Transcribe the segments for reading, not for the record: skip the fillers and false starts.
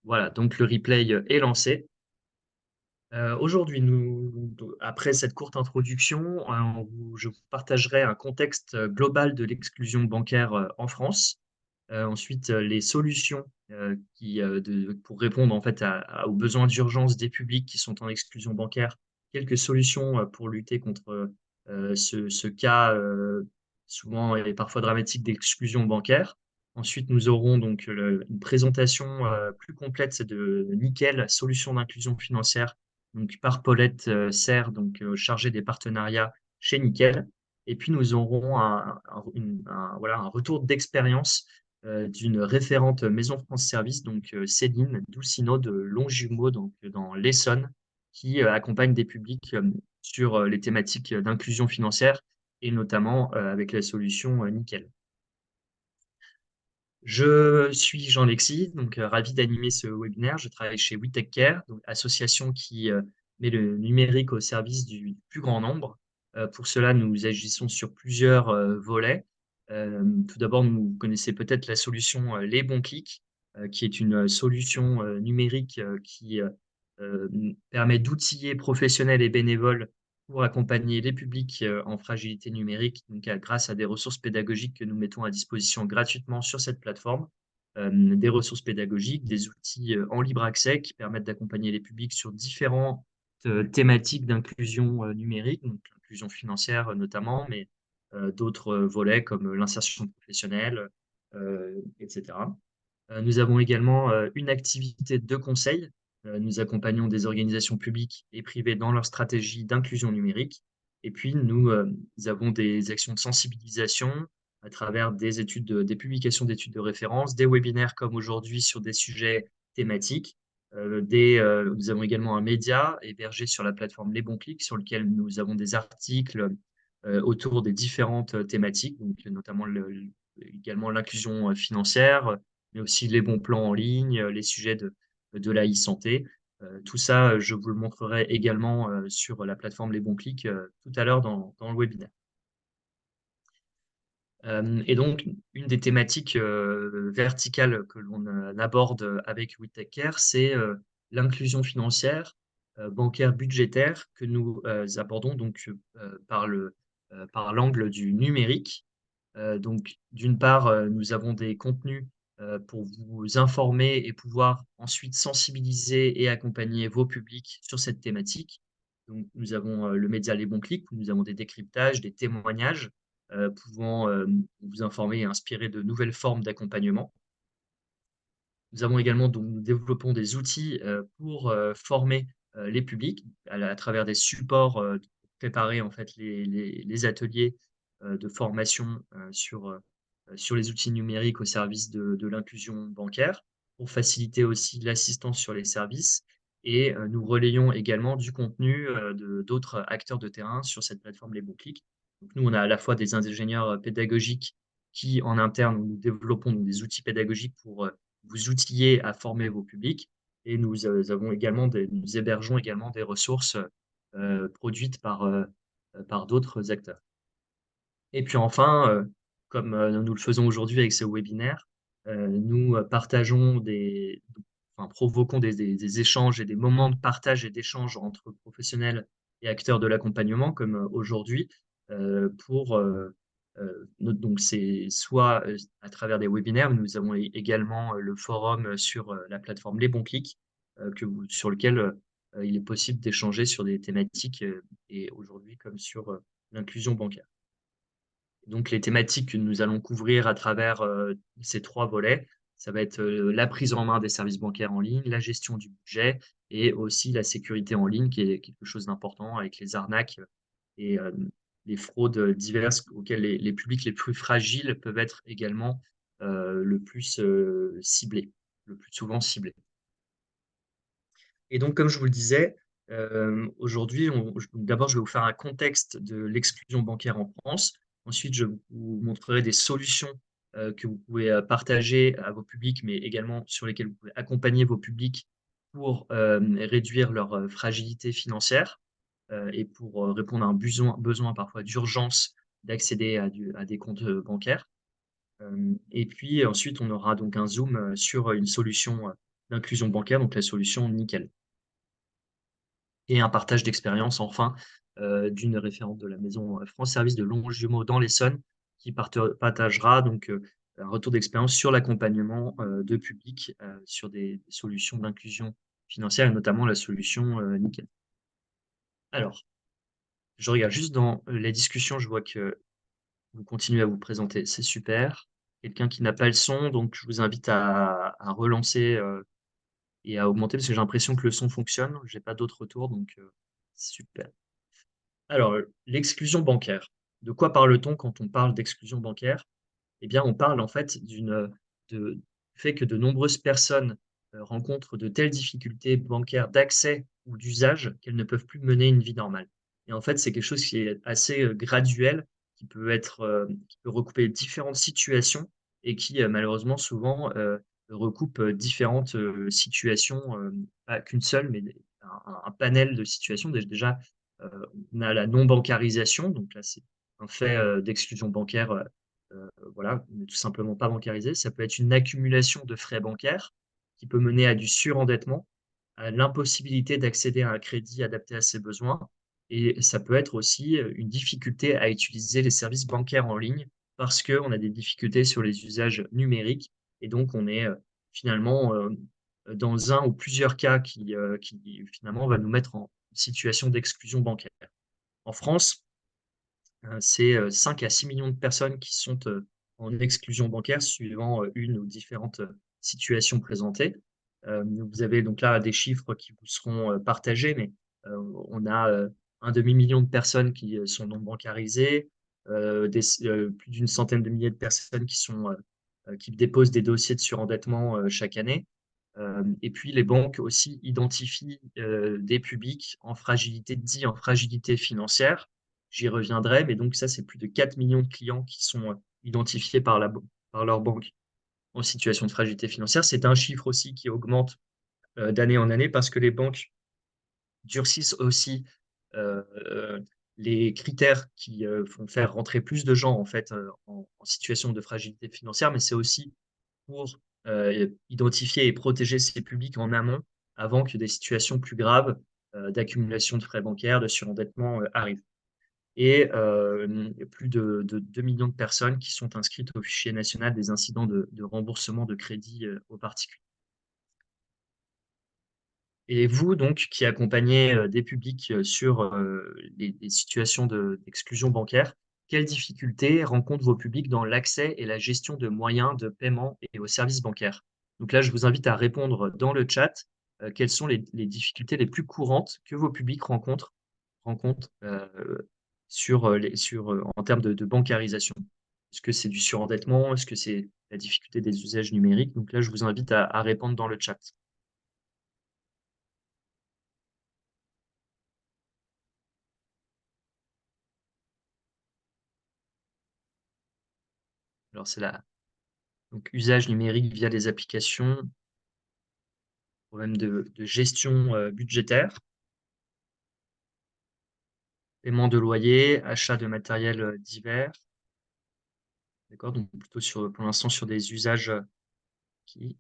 Voilà, donc le replay est lancé. Aujourd'hui, après cette courte introduction, je vous partagerai un contexte global de l'exclusion bancaire en France. Ensuite, les solutions pour répondre en fait aux besoins d'urgence des publics qui sont en exclusion bancaire. Quelques solutions pour lutter contre ce cas souvent et parfois dramatique d'exclusion bancaire. Ensuite, nous aurons donc une présentation plus complète de Nickel, solution d'inclusion financière, donc par Paulette Serre, donc chargée des partenariats chez Nickel. Et puis nous aurons voilà, un retour d'expérience d'une référente Maison France Service, donc Céline Doucineau de Longjumeau, donc dans l'Essonne, qui accompagne des publics sur les thématiques d'inclusion financière et notamment avec la solution Nickel. Je suis Jean-Lexis, donc ravi d'animer ce webinaire. Je travaille chez WeTechCare, donc association qui met le numérique au service du plus grand nombre. Pour cela, nous agissons sur plusieurs volets. Tout d'abord, vous connaissez peut-être la solution Les Bons Clics, qui est une solution numérique qui permet d'outiller professionnels et bénévoles pour accompagner les publics en fragilité numérique, donc grâce à des ressources pédagogiques que nous mettons à disposition gratuitement sur cette plateforme. Des ressources pédagogiques, des outils en libre accès qui permettent d'accompagner les publics sur différentes thématiques d'inclusion numérique, donc l'inclusion financière notamment, mais d'autres volets comme l'insertion professionnelle, etc. Nous avons également une activité de conseil. Nous accompagnons des organisations publiques et privées dans leur stratégie d'inclusion numérique. Et puis, nous avons des actions de sensibilisation à travers des publications d'études de référence, des webinaires comme aujourd'hui sur des sujets thématiques. Nous avons également un média hébergé sur la plateforme Les Bons Clics, sur lequel nous avons des articles autour des différentes thématiques, donc notamment également l'inclusion financière, mais aussi les bons plans en ligne, les sujets de la e-santé. Tout ça, je vous le montrerai également sur la plateforme Les Bons Clics tout à l'heure dans le webinaire. Et donc, une des thématiques verticales que l'on aborde avec WeTechCare, c'est l'inclusion financière, bancaire, budgétaire, que nous abordons donc par l'angle du numérique. Donc, d'une part, nous avons des contenus pour vous informer et pouvoir ensuite sensibiliser et accompagner vos publics sur cette thématique. Donc, nous avons le média Les Bons Clics, où nous avons des décryptages, des témoignages pouvant vous informer et inspirer de nouvelles formes d'accompagnement. Nous avons également, donc, nous développons des outils pour former les publics à travers des supports pour préparer en fait les ateliers de formation sur les outils numériques au service de l'inclusion bancaire, pour faciliter aussi l'assistance sur les services. Et nous relayons également du contenu d'autres acteurs de terrain sur cette plateforme Les Bons Clics. Donc nous, on a à la fois des ingénieurs pédagogiques qui, en interne, nous développons donc des outils pédagogiques pour vous outiller à former vos publics. Et nous hébergeons également des ressources produites par d'autres acteurs. Et puis enfin, comme nous le faisons aujourd'hui avec ce webinaire, nous provoquons des échanges et des moments de partage et d'échange entre professionnels et acteurs de l'accompagnement, comme aujourd'hui, donc c'est soit à travers des webinaires, mais nous avons également le forum sur la plateforme Les Bons Clics, sur lequel il est possible d'échanger sur des thématiques, et aujourd'hui comme sur l'inclusion bancaire. Donc, les thématiques que nous allons couvrir à travers ces trois volets, ça va être la prise en main des services bancaires en ligne, la gestion du budget et aussi la sécurité en ligne, qui est quelque chose d'important avec les arnaques et les fraudes diverses auxquelles les publics les plus fragiles peuvent être également le plus ciblés, le plus souvent ciblés. Et donc, comme je vous le disais, aujourd'hui, d'abord, je vais vous faire un contexte de l'exclusion bancaire en France. Ensuite, je vous montrerai des solutions que vous pouvez partager à vos publics, mais également sur lesquelles vous pouvez accompagner vos publics pour réduire leur fragilité financière et pour répondre à un besoin parfois d'urgence d'accéder à des comptes bancaires. Et puis ensuite, on aura donc un zoom sur une solution d'inclusion bancaire, donc la solution nickel. Et un partage d'expérience, enfin, d'une référente de la maison France Service de Longjumeau dans l'Essonne, qui partagera donc un retour d'expérience sur l'accompagnement de public sur des solutions d'inclusion financière et notamment la solution nickel. Alors, je regarde juste dans la discussion, je vois que vous continuez à vous présenter, c'est super. Quelqu'un qui n'a pas le son, donc je vous invite à relancer et à augmenter parce que j'ai l'impression que le son fonctionne. J'ai pas d'autres retours, donc super. Alors, l'exclusion bancaire. De quoi parle-t-on quand on parle d'exclusion bancaire? Eh bien, on parle en fait du fait que de nombreuses personnes rencontrent de telles difficultés bancaires d'accès ou d'usage qu'elles ne peuvent plus mener une vie normale. Et en fait, c'est quelque chose qui est assez graduel, qui peut recouper différentes situations et qui malheureusement souvent recoupe différentes situations, pas qu'une seule, mais un panel de situations. Déjà, on a la non-bancarisation, donc là, c'est un fait d'exclusion bancaire. Voilà, on n'est tout simplement pas bancarisé. Ça peut être une accumulation de frais bancaires qui peut mener à du surendettement, à l'impossibilité d'accéder à un crédit adapté à ses besoins et ça peut être aussi, une difficulté à utiliser les services bancaires en ligne parce qu'on a des difficultés sur les usages numériques et donc on est, finalement, dans un ou plusieurs cas qui finalement va nous mettre en situation d'exclusion bancaire. En France, c'est, 5 à 6 millions de personnes qui sont, en exclusion bancaire suivant, une ou différentes, situations présentées. Vous avez donc là des chiffres qui vous seront, partagés, mais, on a, un demi-million de personnes qui, sont non bancarisées, plus d'une centaine de milliers de personnes qui déposent des dossiers de surendettement, chaque année. Et puis les banques aussi identifient, des publics dits en fragilité financière. J'y reviendrai, mais donc ça, c'est plus de 4 millions de clients qui sont, identifiés par leur banque en situation de fragilité financière. C'est un chiffre aussi qui augmente, d'année en année parce que les banques durcissent aussi, les critères qui, font faire rentrer plus de gens en fait, en situation de fragilité financière, mais c'est aussi pour, identifier et protéger ces publics en amont, avant que des situations plus graves, d'accumulation de frais bancaires, de surendettement, arrivent. Et plus de 2 millions de personnes qui sont inscrites au fichier national des incidents de remboursement de crédit, aux particuliers. Et vous donc qui accompagnez, des publics, sur, les situations d'exclusion bancaire, quelles difficultés rencontrent vos publics dans l'accès et la gestion de moyens de paiement et aux services bancaires? Donc là, je vous invite à répondre dans le chat, quelles sont les difficultés les plus courantes que vos publics rencontrent, en termes de bancarisation? Est-ce que c'est du surendettement? Est-ce que c'est la difficulté des usages numériques? Donc là, je vous invite à répondre dans le chat. Alors c'est la Donc usage numérique via des applications, problème de gestion, budgétaire, paiement de loyer, achat de matériel, divers. D'accord? Donc plutôt pour l'instant sur des usages, qui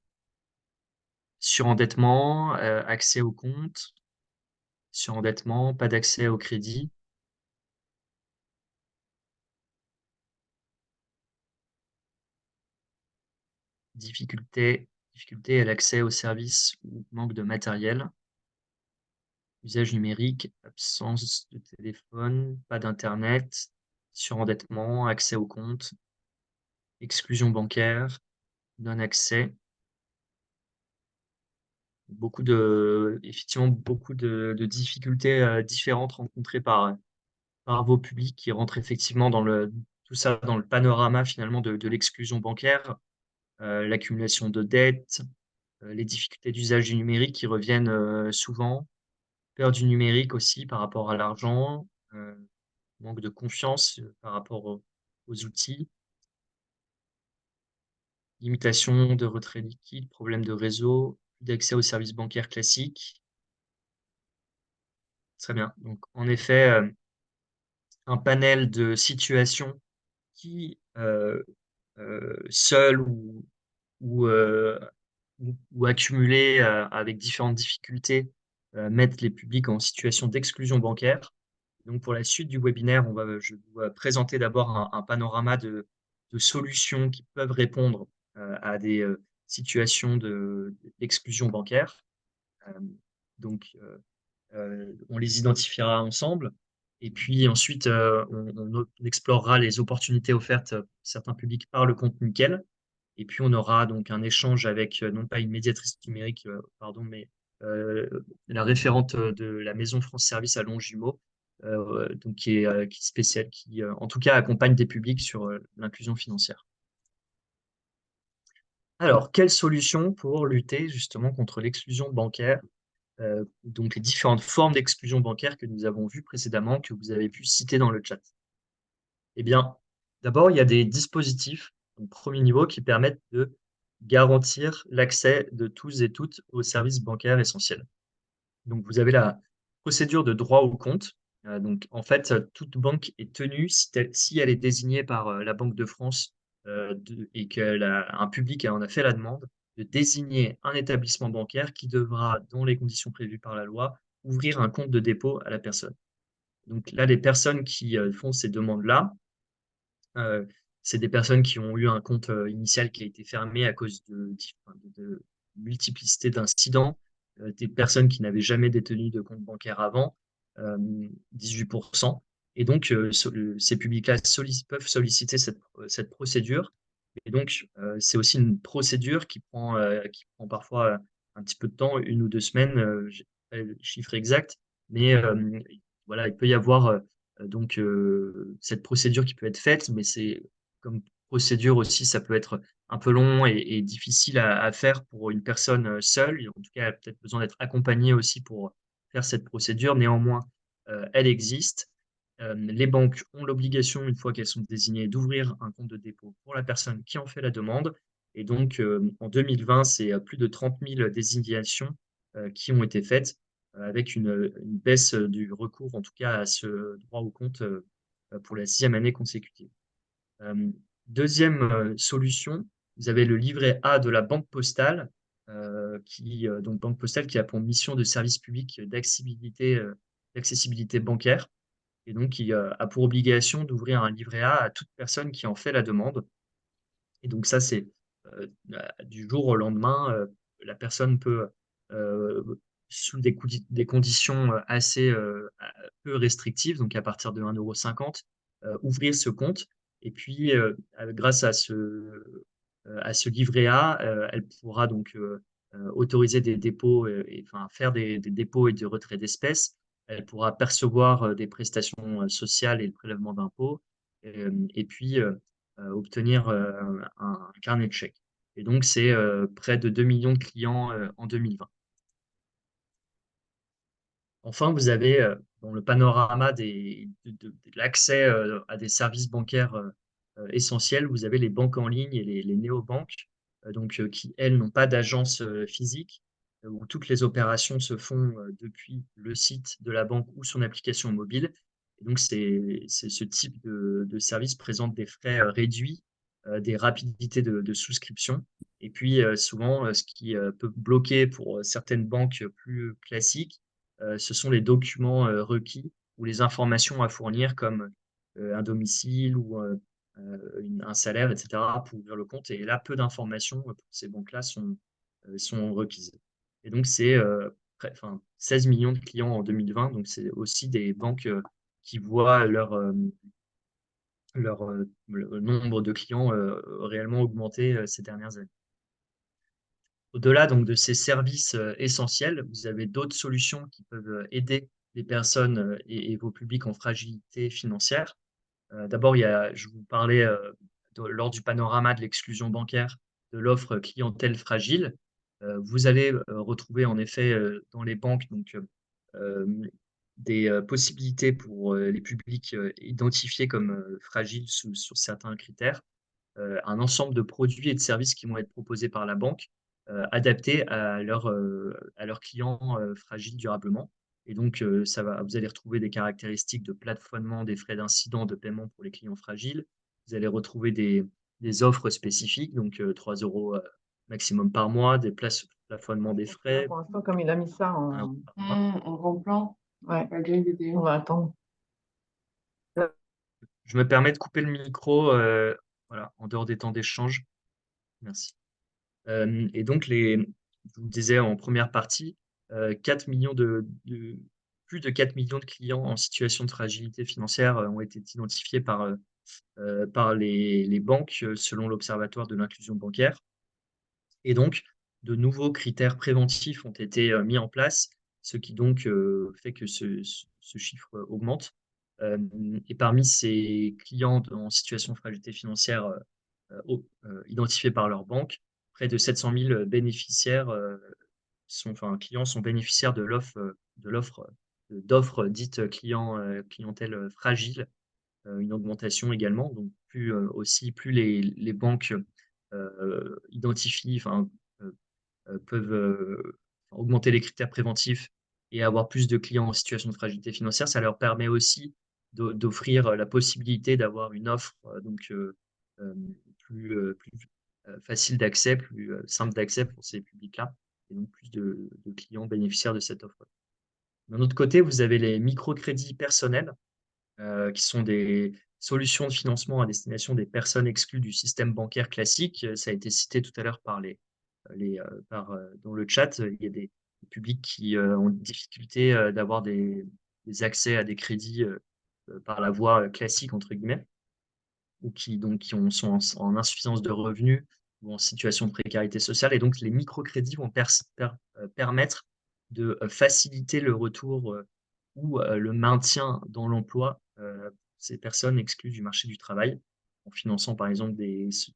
surendettement, accès au compte, surendettement, pas d'accès au crédit, difficulté à l'accès aux services ou manque de matériel, usage numérique, absence de téléphone, pas d'internet, surendettement, accès au compte, exclusion bancaire, non-accès. Effectivement, beaucoup de difficultés, différentes rencontrées par vos publics qui rentrent effectivement tout ça dans le panorama finalement de l'exclusion bancaire, l'accumulation de dettes, les difficultés d'usage du numérique qui reviennent, souvent, peur du numérique aussi par rapport à l'argent, manque de confiance, par rapport aux outils, limitation de retrait liquide, problème de réseau, d'accès aux services bancaires classiques. Très bien. Donc en effet, un panel de situations qui, seules ou ou accumulés avec différentes difficultés mettent les publics en situation d'exclusion bancaire. Donc pour la suite du webinaire, je vais vous présenter d'abord un panorama de solutions qui peuvent répondre à des situations d'exclusion bancaire. Hem, donc on les identifiera ensemble et puis ensuite, on explorera les opportunités offertes pour certains publics par le compte Nickel et puis on aura donc un échange avec, non pas une médiatrice numérique, pardon, mais la référente, de la Maison France Service à Longjumeau, donc qui est spéciale, qui, en tout cas accompagne des publics sur, l'inclusion financière. Alors, quelles solutions pour lutter justement contre l'exclusion bancaire? Donc les différentes formes d'exclusion bancaire que nous avons vues précédemment, que vous avez pu citer dans le chat. Eh bien, d'abord, il y a des dispositifs, donc premier niveau, qui permettent de garantir l'accès de tous et toutes aux services bancaires essentiels. Donc vous avez la procédure de droit au compte. Donc en fait, toute banque est tenue, si elle est désignée par, la Banque de France, et qu'un public en a fait la demande, de désigner un établissement bancaire qui devra, dans les conditions prévues par la loi, ouvrir un compte de dépôt à la personne. Donc là, les personnes qui, font ces demandes-là, Heu, c'est des personnes qui ont eu un compte, initial qui a été fermé à cause de multiplicité d'incidents, des personnes qui n'avaient jamais détenu de compte bancaire avant, 18 et donc ces publics-là peuvent solliciter cette procédure et donc c'est aussi une procédure qui prend parfois, un petit peu de temps, 1 ou 2 semaines, j'ai pas le chiffre exact, mais voilà, il peut y avoir, donc cette procédure qui peut être faite, mais c'est comme procédure aussi, ça peut être un peu long et difficile à faire pour une personne, seule. Et en tout cas, elle a peut-être besoin d'être accompagnée aussi pour faire cette procédure. Néanmoins, elle existe. Les banques ont l'obligation, une fois qu'elles sont désignées, d'ouvrir un compte de dépôt pour la personne qui en fait la demande et donc en 2020, c'est, plus de 30 000 désignations, qui ont été faites, avec une baisse, du recours, en tout cas à ce droit au compte, pour la 6e année consécutive. Hem, 2e, solution, vous avez le livret A de la Banque postale, donc Banque postale qui a pour mission de service public d'accessibilité bancaire et donc qui, a pour obligation d'ouvrir un livret A à toute personne qui en fait la demande et donc ça, c'est, du jour au lendemain, la personne peut, heu, sous des conditions, assez, peu restrictives, donc à partir de 1,50 €, ouvrir ce compte et puis, grâce à ce livret A, elle pourra donc, autoriser des dépôts, et enfin faire des dépôts et des retraits d'espèces. Elle pourra percevoir, des prestations, sociales et le prélèvement d'impôts, et puis, obtenir, un carnet de chèques et donc c'est, près de 2 millions de clients, en 2020. Enfin, vous avez, dans le panorama de l'accès, à des services bancaires, essentiels, vous avez les banques en ligne et les néobanques, donc qui, elles, n'ont pas d'agence, physique, où toutes les opérations se font, depuis le site de la banque ou son application mobile et donc c'est ce type de service présente des frais, réduits, des rapidités de souscription et puis, souvent, ce qui, peut bloquer pour, certaines banques, plus classiques, ce sont les documents, requis ou les informations à fournir comme, un domicile ou, un salaire et cetera pour ouvrir le compte et là, peu d'informations, pour ces banques-là sont requises et donc c'est, près enfin 16 millions de clients en 2020 donc c'est aussi des banques, qui voient le nombre de clients, réellement augmenter, ces dernières années. Au-delà donc de ces services, essentiels, vous avez d'autres solutions qui peuvent, aider les personnes, et vos publics en fragilité financière. D'abord, je vous parlais, lors du panorama de l'exclusion bancaire, de l'offre clientèle fragile. Vous allez, retrouver en effet, dans les banques donc, des, possibilités pour, les publics, identifiés comme, fragiles sur certains critères un ensemble de produits et de services qui vont être proposés par la banque, adaptés à leurs clients, fragiles durablement et donc vous allez retrouver des caractéristiques de plafonnement des frais d'incident de paiement pour les clients fragiles. Vous allez retrouver des offres spécifiques, donc 3 € maximum par mois, plafonnement des Là, frais, pour l'instant, comme il a mis ça 1 € en... par mois. En grand plan, Ouais, la grille vidéo. on va attendre. Je me permets de couper le micro, voilà, en dehors des temps d'échange. Merci. Et donc je vous le disais en première partie, 4 millions plus de 4 millions de clients en situation de fragilité financière, ont été identifiés par les banques, selon l'Observatoire de l'inclusion bancaire. Et donc, de nouveaux critères préventifs ont été, mis en place, ce qui donc, fait que ce chiffre augmente. Et parmi ces clients en situation de fragilité financière, identifiés par leur banque, près de 700 000 bénéficiaires, clients sont bénéficiaires d'offres dites clientèle fragile, une augmentation également. Donc plus les banques identifient, peuvent augmenter les critères préventifs et avoir plus de clients en situation de fragilité financière, ça leur permet aussi d'offrir la possibilité d'avoir une offre euh, plus facile d'accès, plus simple d'accès pour ces publics-là, et donc plus de clients bénéficiaires de cette offre. D'un autre côté, vous avez les microcrédits personnels, qui sont des solutions de financement à destination des personnes exclues du système bancaire classique. Ça a été cité tout à l'heure dans le chat. Il y a des publics qui ont des difficultés d'avoir des accès à des crédits par la voie classique, entre guillemets, ou sont en insuffisance de revenus ou en situation de précarité sociale. Et donc, les microcrédits vont permettre de faciliter le retour ou le maintien dans l'emploi ces personnes exclues du marché du travail, en finançant par exemple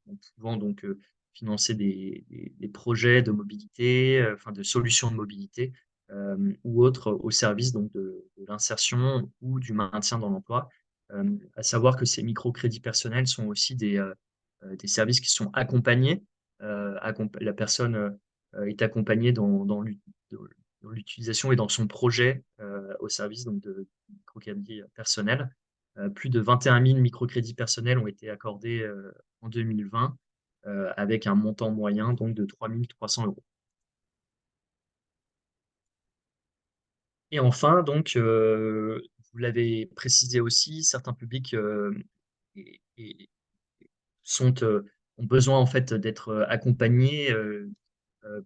en pouvant donc financer des projets de mobilité, de solutions de mobilité ou autres au service donc de l'insertion ou du maintien dans l'emploi. À savoir que ces microcrédits personnels sont aussi des services qui sont accompagnés. La personne est accompagnée dans l'utilisation et dans son projet au service donc, de microcrédits personnels. Plus de 21 000 microcrédits personnels ont été accordés en 2020 avec un montant moyen donc, de 3 300 euros. Et enfin, donc, vous l'avez précisé aussi, certains publics et- et ont besoin en fait d'être accompagnés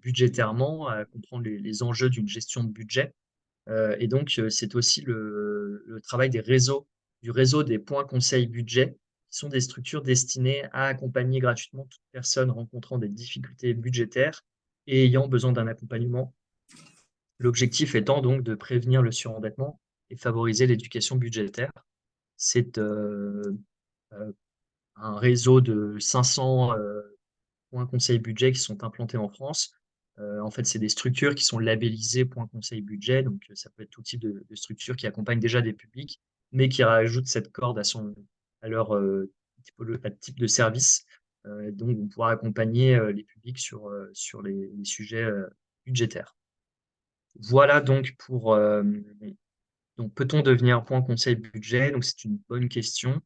budgétairement, à comprendre les enjeux d'une gestion de budget. Et donc, c'est aussi le travail du réseau des points conseils budget, qui sont des structures destinées à accompagner gratuitement toute personne rencontrant des difficultés budgétaires et ayant besoin d'un accompagnement. L'objectif étant donc de prévenir le surendettement et favoriser l'éducation budgétaire. C'est euh, un réseau de 500 points conseil budget qui sont implantés en France. En fait, c'est des structures qui sont labellisées points conseil budget. Donc, ça peut être tout type de structures qui accompagnent déjà des publics, mais qui rajoutent cette corde à leur type de service. Donc, on pourra accompagner les publics sur les sujets budgétaires. Voilà donc, peut-on devenir point conseil budget? Donc, c'est une bonne question.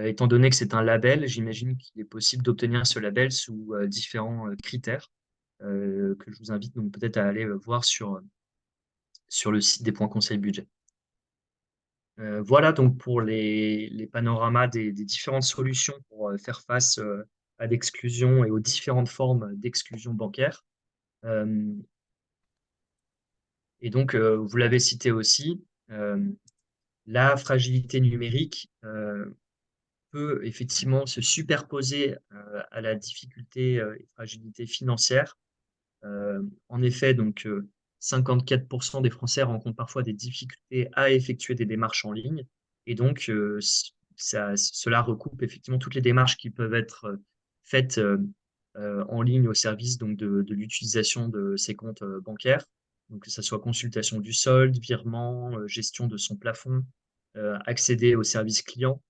Étant donné que c'est un label, j'imagine qu'il est possible d'obtenir ce label sous différents critères que je vous invite donc peut-être à aller voir sur le site des points conseil budget. Voilà donc pour les panoramas des différentes solutions pour faire face à l'exclusion et aux différentes formes d'exclusion bancaire. Euh, et donc, vous l'avez cité aussi, la fragilité numérique peut effectivement se superposer à la difficulté et fragilité financière. En effet, donc 54% des Français rencontrent parfois des difficultés à effectuer des démarches en ligne. Et donc, cela recoupe effectivement toutes les démarches qui peuvent être faites en ligne au service donc, de l'utilisation de ces comptes bancaires. Donc, que ce soit consultation du solde, virement, gestion de son plafond, accéder aux services clients.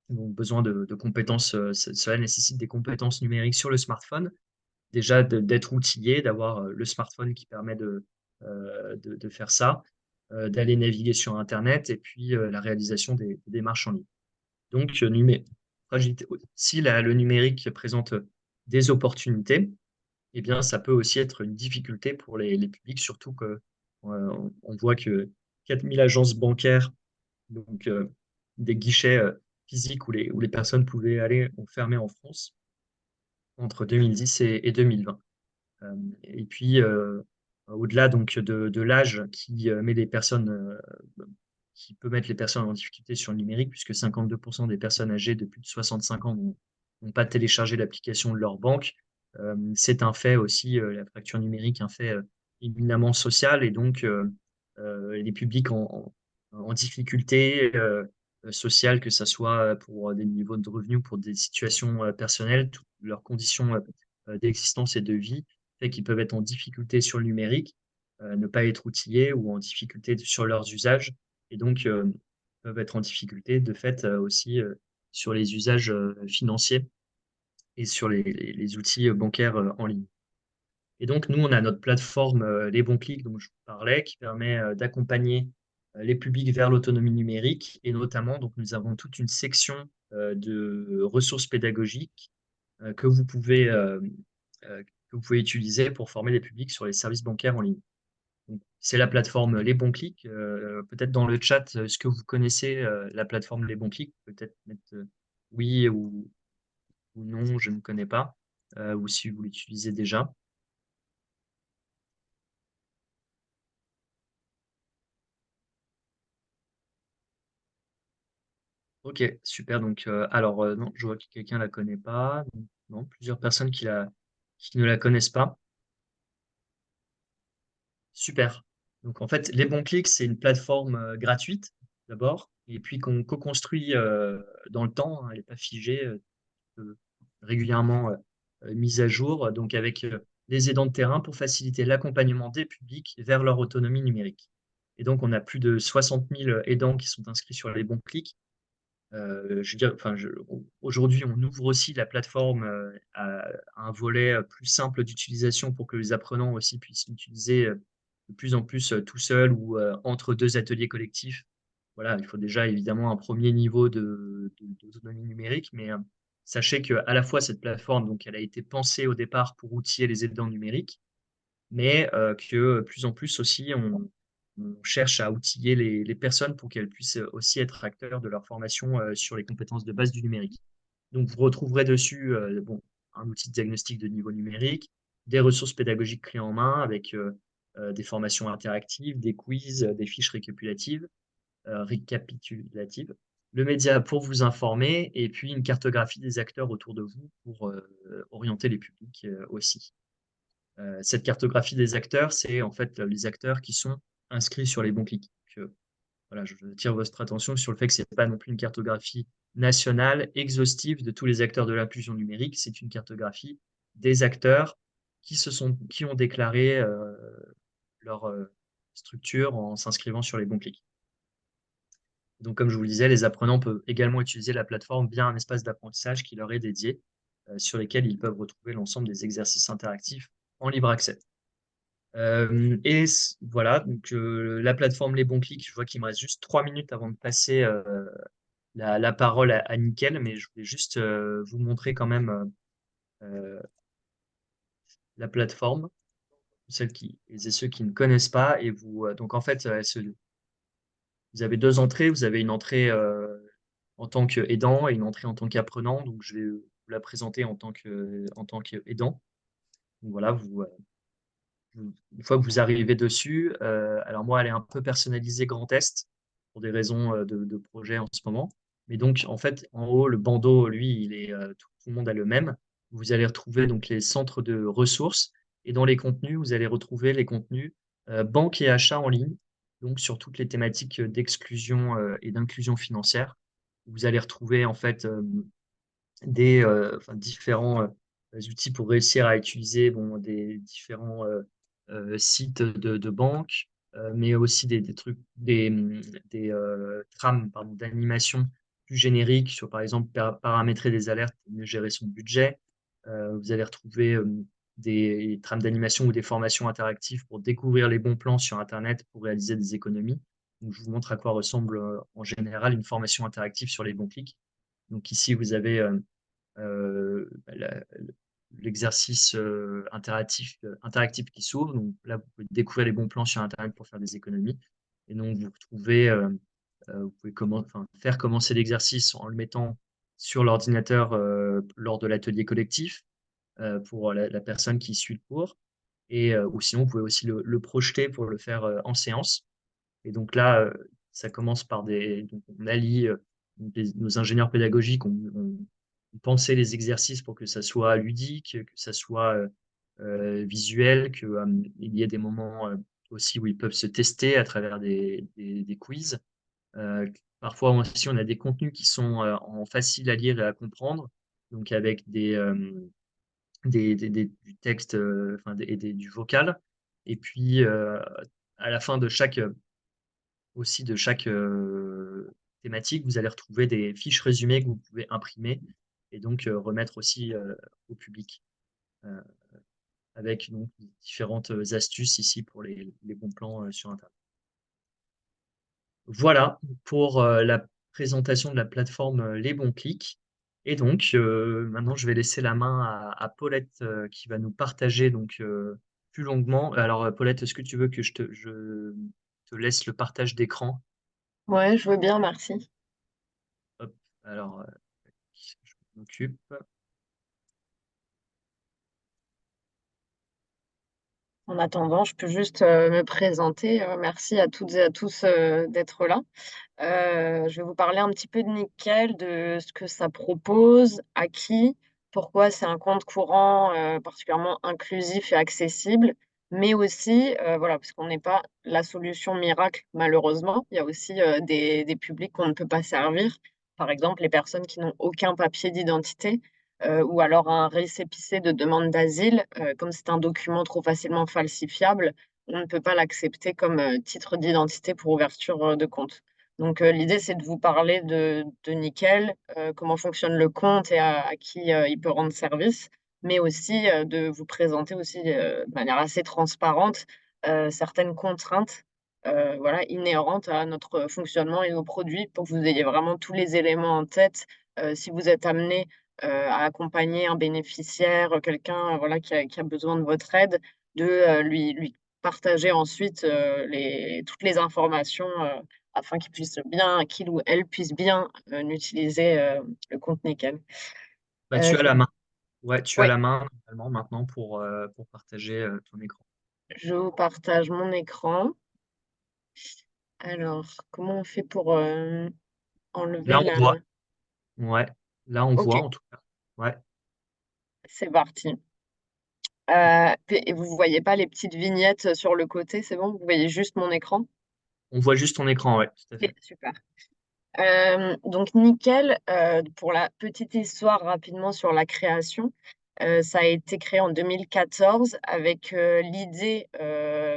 Donc, besoin de compétences, cela nécessite des compétences numériques sur le smartphone, déjà d'être outillé, d'avoir le smartphone qui permet de faire ça, d'aller naviguer sur Internet et puis la réalisation des démarches en ligne. Donc, fragilité, si le numérique présente des opportunités, eh bien, ça peut aussi être une difficulté pour les publics, surtout que on voit que 4000 agences bancaires, donc des guichets physiques où les personnes pouvaient aller, ont fermé en France entre 2010 et 2020. Euh, et puis, au-delà donc de l'âge met les personnes, qui peut mettre les personnes en difficulté sur le numérique, puisque 52% des personnes âgées de plus de 65 ans n'ont pas téléchargé l'application de leur banque. C'est un fait aussi, la fracture numérique, un fait éminemment social, et donc les publics en difficulté sociale, que ce soit pour des niveaux de revenus, pour des situations personnelles, toutes leurs conditions d'existence et de vie, fait qu'ils peuvent être en difficulté sur le numérique, ne pas être outillés ou en difficulté sur leurs usages, et donc peuvent être en difficulté de fait aussi sur les usages financiers et sur les outils bancaires en ligne. Et donc, nous, on a notre plateforme Les Bons Clics, dont je vous parlais, qui permet d'accompagner les publics vers l'autonomie numérique. Et notamment, donc, nous avons toute une section de ressources pédagogiques que vous pouvez utiliser pour former les publics sur les services bancaires en ligne. Donc, c'est la plateforme Les Bons Clics. Peut-être dans le chat, est-ce que vous connaissez la plateforme Les Bons Clics? Peut-être mettre oui ou non, je ne connais pas, ou si vous l'utilisez déjà. Ok, super. Donc, alors, non, je vois que quelqu'un la connaît pas. Non, plusieurs personnes qui ne la connaissent pas. Super. Donc, en fait, Les Bons Clics, c'est une plateforme gratuite, d'abord, et puis qu'on co-construit dans le temps, hein. Elle n'est pas figée, euh, régulièrement mise à jour, donc avec des aidants de terrain pour faciliter l'accompagnement des publics vers leur autonomie numérique. Et donc, on a plus de 60 000 aidants qui sont inscrits sur Les Bons Clics. Je veux dire, enfin, aujourd'hui, on ouvre aussi la plateforme à un volet plus simple d'utilisation pour que les apprenants aussi puissent l'utiliser de plus en plus tout seuls ou entre deux ateliers collectifs. Voilà, il faut déjà évidemment un premier niveau d'autonomie numérique, mais sachez que à la fois cette plateforme, donc, elle a été pensée au départ pour outiller les aidants numériques, mais que plus en plus aussi, on cherche à outiller les personnes pour qu'elles puissent aussi être acteurs de leur formation sur les compétences de base du numérique. Donc, vous retrouverez dessus bon, un outil de diagnostic de niveau numérique, des ressources pédagogiques clés en main avec des formations interactives, des quiz, des fiches récapitulatives, le média pour vous informer, et puis une cartographie des acteurs autour de vous pour orienter les publics aussi. Cette cartographie des acteurs, c'est en fait les acteurs qui sont inscrits sur les bons clics. Donc, voilà, je tire votre attention sur le fait que ce n'est pas non plus une cartographie nationale, exhaustive de tous les acteurs de l'inclusion numérique. C'est une cartographie des acteurs qui ont déclaré leur structure en s'inscrivant sur les bons clics. Donc, comme je vous le disais, les apprenants peuvent également utiliser la plateforme via un espace d'apprentissage qui leur est dédié, sur lesquels ils peuvent retrouver l'ensemble des exercices interactifs en libre accès. Voilà, donc la plateforme Les Bons Clics, je vois qu'il me reste juste 3 minutes avant de passer la parole à Nickel, mais je voulais juste vous montrer quand même euh, la plateforme, et ceux qui ne connaissent pas. Et vous, donc en fait, vous avez deux entrées. Vous avez une entrée en tant qu'aidant et une entrée en tant qu'apprenant. Donc je vais vous la présenter en tant qu'aidant. Donc voilà, une fois que vous arrivez dessus, alors moi, elle est un peu personnalisée Grand Est pour des raisons de projet en ce moment. Mais donc, en fait, en haut, le bandeau, lui, tout le monde a le même. Vous allez retrouver donc les centres de ressources, et dans les contenus, vous allez retrouver les contenus banque et achat en ligne, donc sur toutes les thématiques d'exclusion et d'inclusion financière. Vous allez retrouver en fait différents outils pour réussir à utiliser bon, des différents sites de banque, mais aussi des trucs, des trames pardon, d'animation plus génériques sur, par exemple, paramétrer des alertes pour mieux gérer son budget. Vous allez retrouver des trames d'animation ou des formations interactives pour découvrir les bons plans sur Internet pour réaliser des économies. Donc, je vous montre à quoi ressemble en général une formation interactive sur les bons clics. Donc ici, vous avez l'exercice interactif qui s'ouvre. Donc là, vous pouvez découvrir les bons plans sur Internet pour faire des économies. Et donc, vous pouvez faire commencer l'exercice en le mettant sur l'ordinateur lors de l'atelier collectif pour la personne qui suit le cours. Ou sinon, vous pouvez aussi le projeter pour le faire en séance. Et donc là, ça commence par donc on allie, nos ingénieurs pédagogiques ont pensé les exercices pour que ça soit ludique, que ça soit visuel, il y ait des moments aussi où ils peuvent se tester à travers des quiz. Parfois aussi, on a des contenus qui sont en facile à lire et à comprendre, donc avec du texte, du vocal. Et puis, à la fin de chaque thématique, vous allez retrouver des fiches résumées que vous pouvez imprimer et donc remettre aussi au public euh, avec donc différentes astuces ici pour les bons plans sur Internet. Voilà pour la présentation de la plateforme Les Bons Clics. Et donc, maintenant, je vais laisser la main à Paulette qui va nous partager donc, plus longuement. Alors, Paulette, est-ce que tu veux que je te laisse le partage d'écran? Ouais, je veux bien, merci. Hop, alors, je m'en occupe. En attendant, je peux juste me présenter. Merci à toutes et à tous d'être là. Je vais vous parler un petit peu de Nickel, de ce que ça propose, à qui, pourquoi c'est un compte courant particulièrement inclusif et accessible, mais aussi, voilà, parce qu'on n'est pas la solution miracle, malheureusement. Il y a aussi des publics qu'on ne peut pas servir. Par exemple, les personnes qui n'ont aucun papier d'identité ou alors un récépissé de demande d'asile. Comme c'est un document trop facilement falsifiable, on ne peut pas l'accepter comme titre d'identité pour ouverture de compte. Donc, l'idée, c'est de vous parler de Nickel, comment fonctionne le compte et à qui il peut rendre service, mais aussi de vous présenter aussi de manière assez transparente certaines contraintes voilà, inhérentes à notre fonctionnement et nos produits pour que vous ayez vraiment tous les éléments en tête si vous êtes amené à accompagner un bénéficiaire, quelqu'un voilà, qui a besoin de votre aide, de lui partager ensuite toutes les informations afin qu'il ou elle puisse bien utiliser le compte Nickel. Bah, Euh, tu as je, la main. Ouais, tu as ouais, la main normalement maintenant pour partager ton écran. je vous partage mon écran. Alors, comment on fait pour enlever Là, on voit. la... Ouais, là, on Ok, voit en tout cas. Ouais, c'est parti. Et vous ne voyez pas les petites vignettes sur le côté, c'est bon? Vous voyez juste mon écran? on voit juste ton écran, ouais, tout à Ok, fait. super. Donc Nickel, pour la petite histoire rapidement sur la création, ça a été créé en 2014 avec l'idée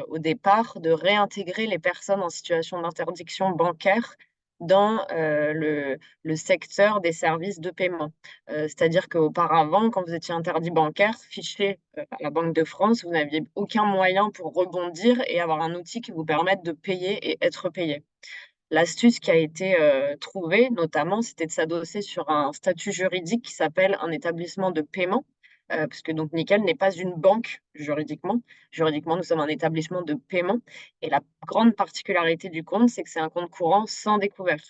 au départ de réintégrer les personnes en situation d'interdiction bancaire dans le secteur des services de paiement. C'est-à-dire qu'auparavant, quand vous étiez interdit bancaire, fiché à la Banque de France, vous n'aviez aucun moyen pour rebondir et avoir un outil qui vous permette de payer et être payé. L'astuce qui a été trouvée, notamment, c'était de s'adosser sur un statut juridique qui s'appelle un établissement de paiement, parce que donc Nickel n'est pas une banque juridiquement. Juridiquement, nous sommes un établissement de paiement. Et la grande particularité du compte, c'est que c'est un compte courant sans découvert.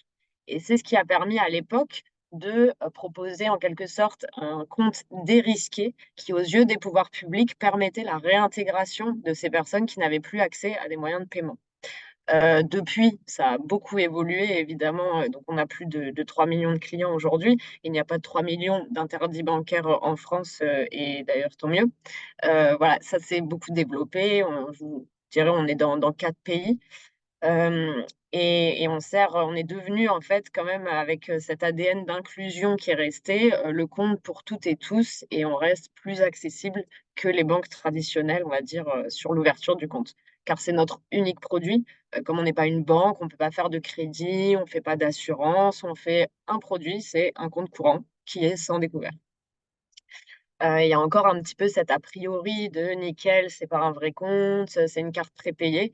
Et c'est ce qui a permis à l'époque de proposer en quelque sorte un compte dérisqué qui, aux yeux des pouvoirs publics, permettait la réintégration de ces personnes qui n'avaient plus accès à des moyens de paiement. Depuis, ça a beaucoup évolué, évidemment. Donc, on a plus de 3 millions de clients aujourd'hui. Il n'y a pas de 3 millions d'interdits bancaires en France, et d'ailleurs, tant mieux. Voilà, ça s'est beaucoup développé. Je vous dirais, on est dans 4 pays. Euh, et on est devenu, en fait, quand même, avec cet ADN d'inclusion qui est resté, le compte pour toutes et tous. Et on reste plus accessible que les banques traditionnelles, on va dire, sur l'ouverture du compte. Car c'est notre unique produit. Comme on n'est pas une banque, on ne peut pas faire de crédit, on ne fait pas d'assurance, on fait un produit, c'est un compte courant qui est sans découvert. Il y a encore un petit peu cet a priori de nickel, c'est pas un vrai compte, c'est une carte prépayée.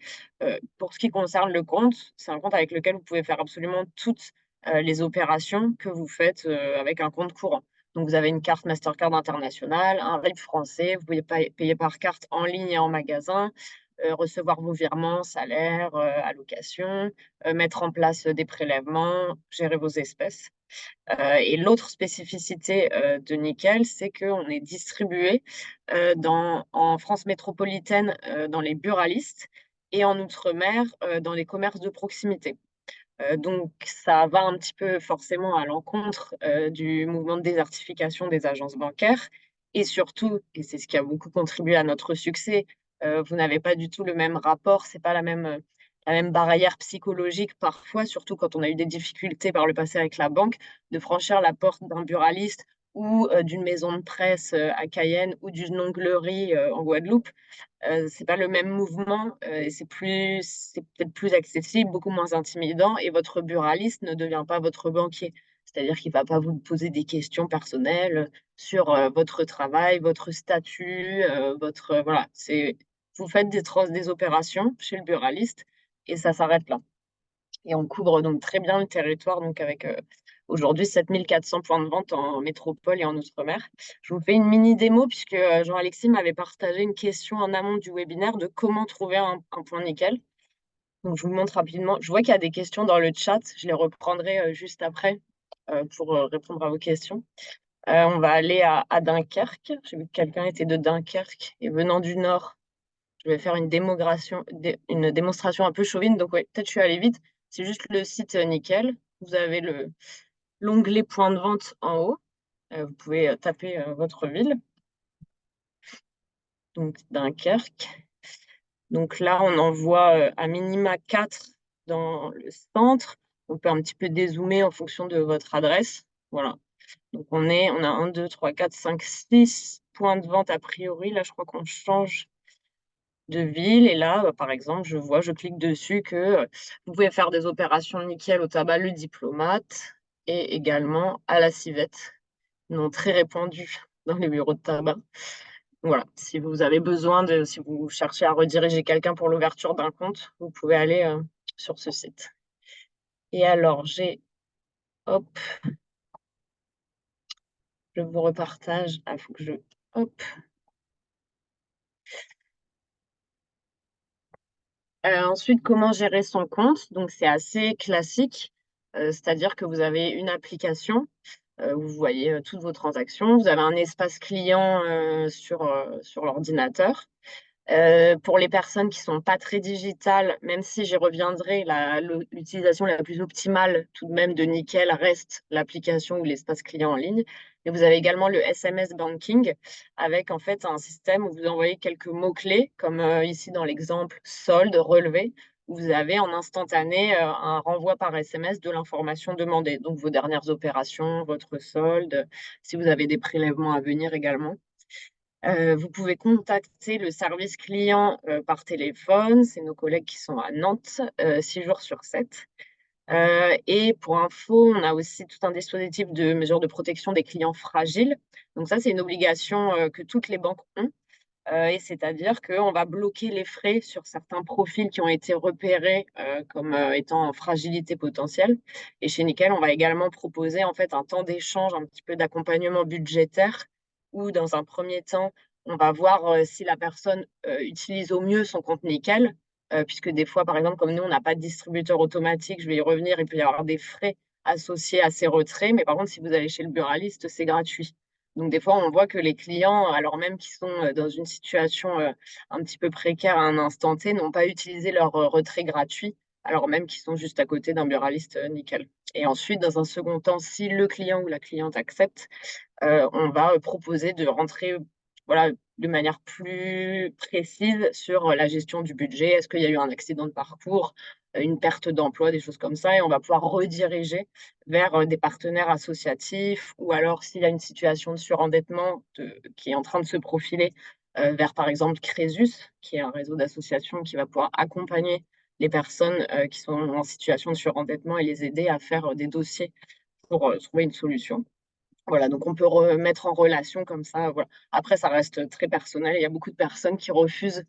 Pour ce qui concerne le compte, c'est un compte avec lequel vous pouvez faire absolument toutes les opérations que vous faites avec un compte courant. Donc, vous avez une carte Mastercard internationale, un RIB français, vous pouvez payer par carte en ligne et en magasin, recevoir vos virements, salaires, allocations, mettre en place des prélèvements, gérer vos espèces. Et l'autre spécificité de Nickel, c'est qu'on est distribué en France métropolitaine dans les buralistes et en Outre-mer dans les commerces de proximité. Donc, ça va un petit peu forcément à l'encontre du mouvement de désertification des agences bancaires. Et surtout, et c'est ce qui a beaucoup contribué à notre succès, vous n'avez pas du tout le même rapport, c'est pas la même barrière psychologique parfois, surtout quand on a eu des difficultés par le passé avec la banque, de franchir la porte d'un buraliste ou d'une maison de presse à Cayenne ou d'une onglerie en Guadeloupe. C'est pas le même mouvement et c'est peut-être plus accessible, beaucoup moins intimidant et votre buraliste ne devient pas votre banquier. C'est-à-dire qu'il va pas vous poser des questions personnelles sur votre travail, votre statut, voilà, vous faites des opérations chez le buraliste et ça s'arrête là. Et on couvre donc très bien le territoire, donc avec aujourd'hui 7400 points de vente en métropole et en Outre-mer. Je vous fais une mini démo puisque Jean-Alexis m'avait partagé une question en amont du webinaire de comment trouver un point nickel. Donc, je vous montre rapidement. Je vois qu'il y a des questions dans le chat. Je les reprendrai juste après pour répondre à vos questions. On va aller à Dunkerque. J'ai vu que quelqu'un était de Dunkerque et venant du Nord. Je vais faire une démonstration un peu chauvine. Donc, ouais, peut-être je suis allée vite. C'est juste le site Nickel. Vous avez l'onglet point de vente en haut. Vous pouvez taper votre ville. Donc, Dunkerque. Donc là, on en voit à minima 4 dans le centre. On peut un petit peu dézoomer en fonction de votre adresse. Voilà. Donc on a 1, 2, 3, 4, 5, 6 points de vente a priori. Là, je crois qu'on change de ville. Et là, par exemple, je clique dessus que vous pouvez faire des opérations nickel au tabac Le Diplomate et également à la civette, non très répandu dans les bureaux de tabac. Voilà, si vous avez si vous cherchez à rediriger quelqu'un pour l'ouverture d'un compte, vous pouvez aller sur ce site. Et alors, hop, je vous repartage. Il faut que hop. Ensuite, comment gérer son compte? Donc, c'est assez classique, c'est-à-dire que vous avez une application, où vous voyez toutes vos transactions, vous avez un espace client sur l'ordinateur. Pour les personnes qui sont pas très digitales, même si j'y reviendrai, l'utilisation la plus optimale tout de même de Nickel reste l'application ou l'espace client en ligne. Et vous avez également le SMS banking avec en fait un système où vous envoyez quelques mots-clés, comme ici dans l'exemple solde, relevé, où vous avez en instantané un renvoi par SMS de l'information demandée. Donc vos dernières opérations, votre solde, si vous avez des prélèvements à venir également. Vous pouvez contacter le service client par téléphone. C'est nos collègues qui sont à Nantes, 6 jours sur 7. Et pour info, on a aussi tout un dispositif de mesures de protection des clients fragiles. Donc ça, c'est une obligation que toutes les banques ont. Et c'est-à-dire qu'on va bloquer les frais sur certains profils qui ont été repérés comme étant en fragilité potentielle. Et chez Nickel, on va également proposer en fait un temps d'échange, un petit peu d'accompagnement budgétaire, où dans un premier temps, on va voir si la personne utilise au mieux son compte Nickel, puisque des fois, par exemple, comme nous, on n'a pas de distributeur automatique, je vais y revenir, il peut y avoir des frais associés à ces retraits. Mais par contre, si vous allez chez le buraliste, c'est gratuit. Donc, des fois, on voit que les clients, alors même qu'ils sont dans une situation un petit peu précaire à un instant T, n'ont pas utilisé leur retrait gratuit, alors même qu'ils sont juste à côté d'un buraliste nickel. Et ensuite, dans un second temps, si le client ou la cliente accepte, on va proposer de rentrer voilà, de manière plus précise sur la gestion du budget. Est-ce qu'il y a eu un accident de parcours, une perte d'emploi, des choses comme ça, et on va pouvoir rediriger vers des partenaires associatifs ou alors s'il y a une situation de surendettement qui est en train de se profiler vers par exemple Crésus, qui est un réseau d'associations qui va pouvoir accompagner les personnes qui sont en situation de surendettement et les aider à faire des dossiers pour trouver une solution. Voilà, donc on peut remettre en relation comme ça. Voilà. Après, ça reste très personnel. Il y a beaucoup de personnes qui refusent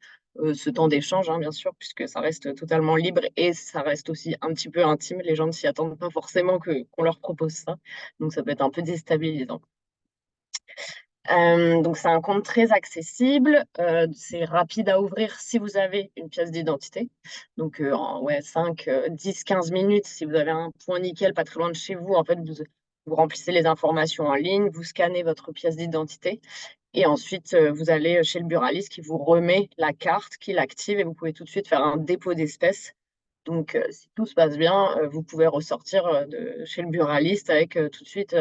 ce temps d'échange, hein, bien sûr, puisque ça reste totalement libre et ça reste aussi un petit peu intime. Les gens ne s'y attendent pas forcément qu'on leur propose ça. Donc ça peut être un peu déstabilisant. Donc, c'est un compte très accessible. C'est rapide à ouvrir si vous avez une pièce d'identité. Donc, en ouais, 5, 10, 15 minutes, si vous avez un point nickel pas très loin de chez vous, en fait, vous remplissez les informations en ligne, vous scannez votre pièce d'identité et ensuite, vous allez chez le buraliste qui vous remet la carte, qui l'active et vous pouvez tout de suite faire un dépôt d'espèces. Donc, si tout se passe bien, vous pouvez ressortir de chez le buraliste avec tout de suite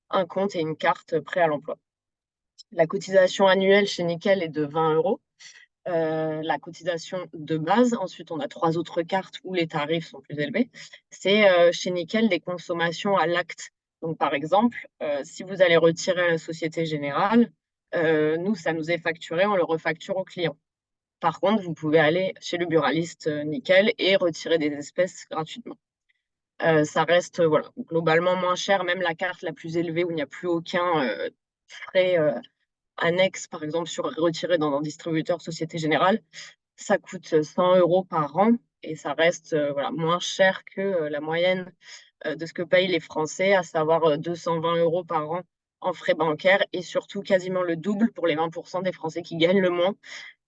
un compte et une carte prêt à l'emploi. La cotisation annuelle chez Nickel est de 20 euros. La cotisation de base, ensuite on a trois autres cartes où les tarifs sont plus élevés. C'est chez Nickel des consommations à l'acte. Donc par exemple, si vous allez retirer à la Société Générale, nous, ça nous est facturé, on le refacture au client. Par contre, vous pouvez aller chez le buraliste Nickel et retirer des espèces gratuitement. Ça reste voilà, globalement moins cher, même la carte la plus élevée où il n'y a plus aucun frais annexe, par exemple, sur retirer dans un distributeur Société Générale, ça coûte 100 euros par an et ça reste voilà, moins cher que la moyenne de ce que payent les Français, à savoir 220 euros par an en frais bancaires et surtout quasiment le double pour les 20% des Français qui gagnent le moins.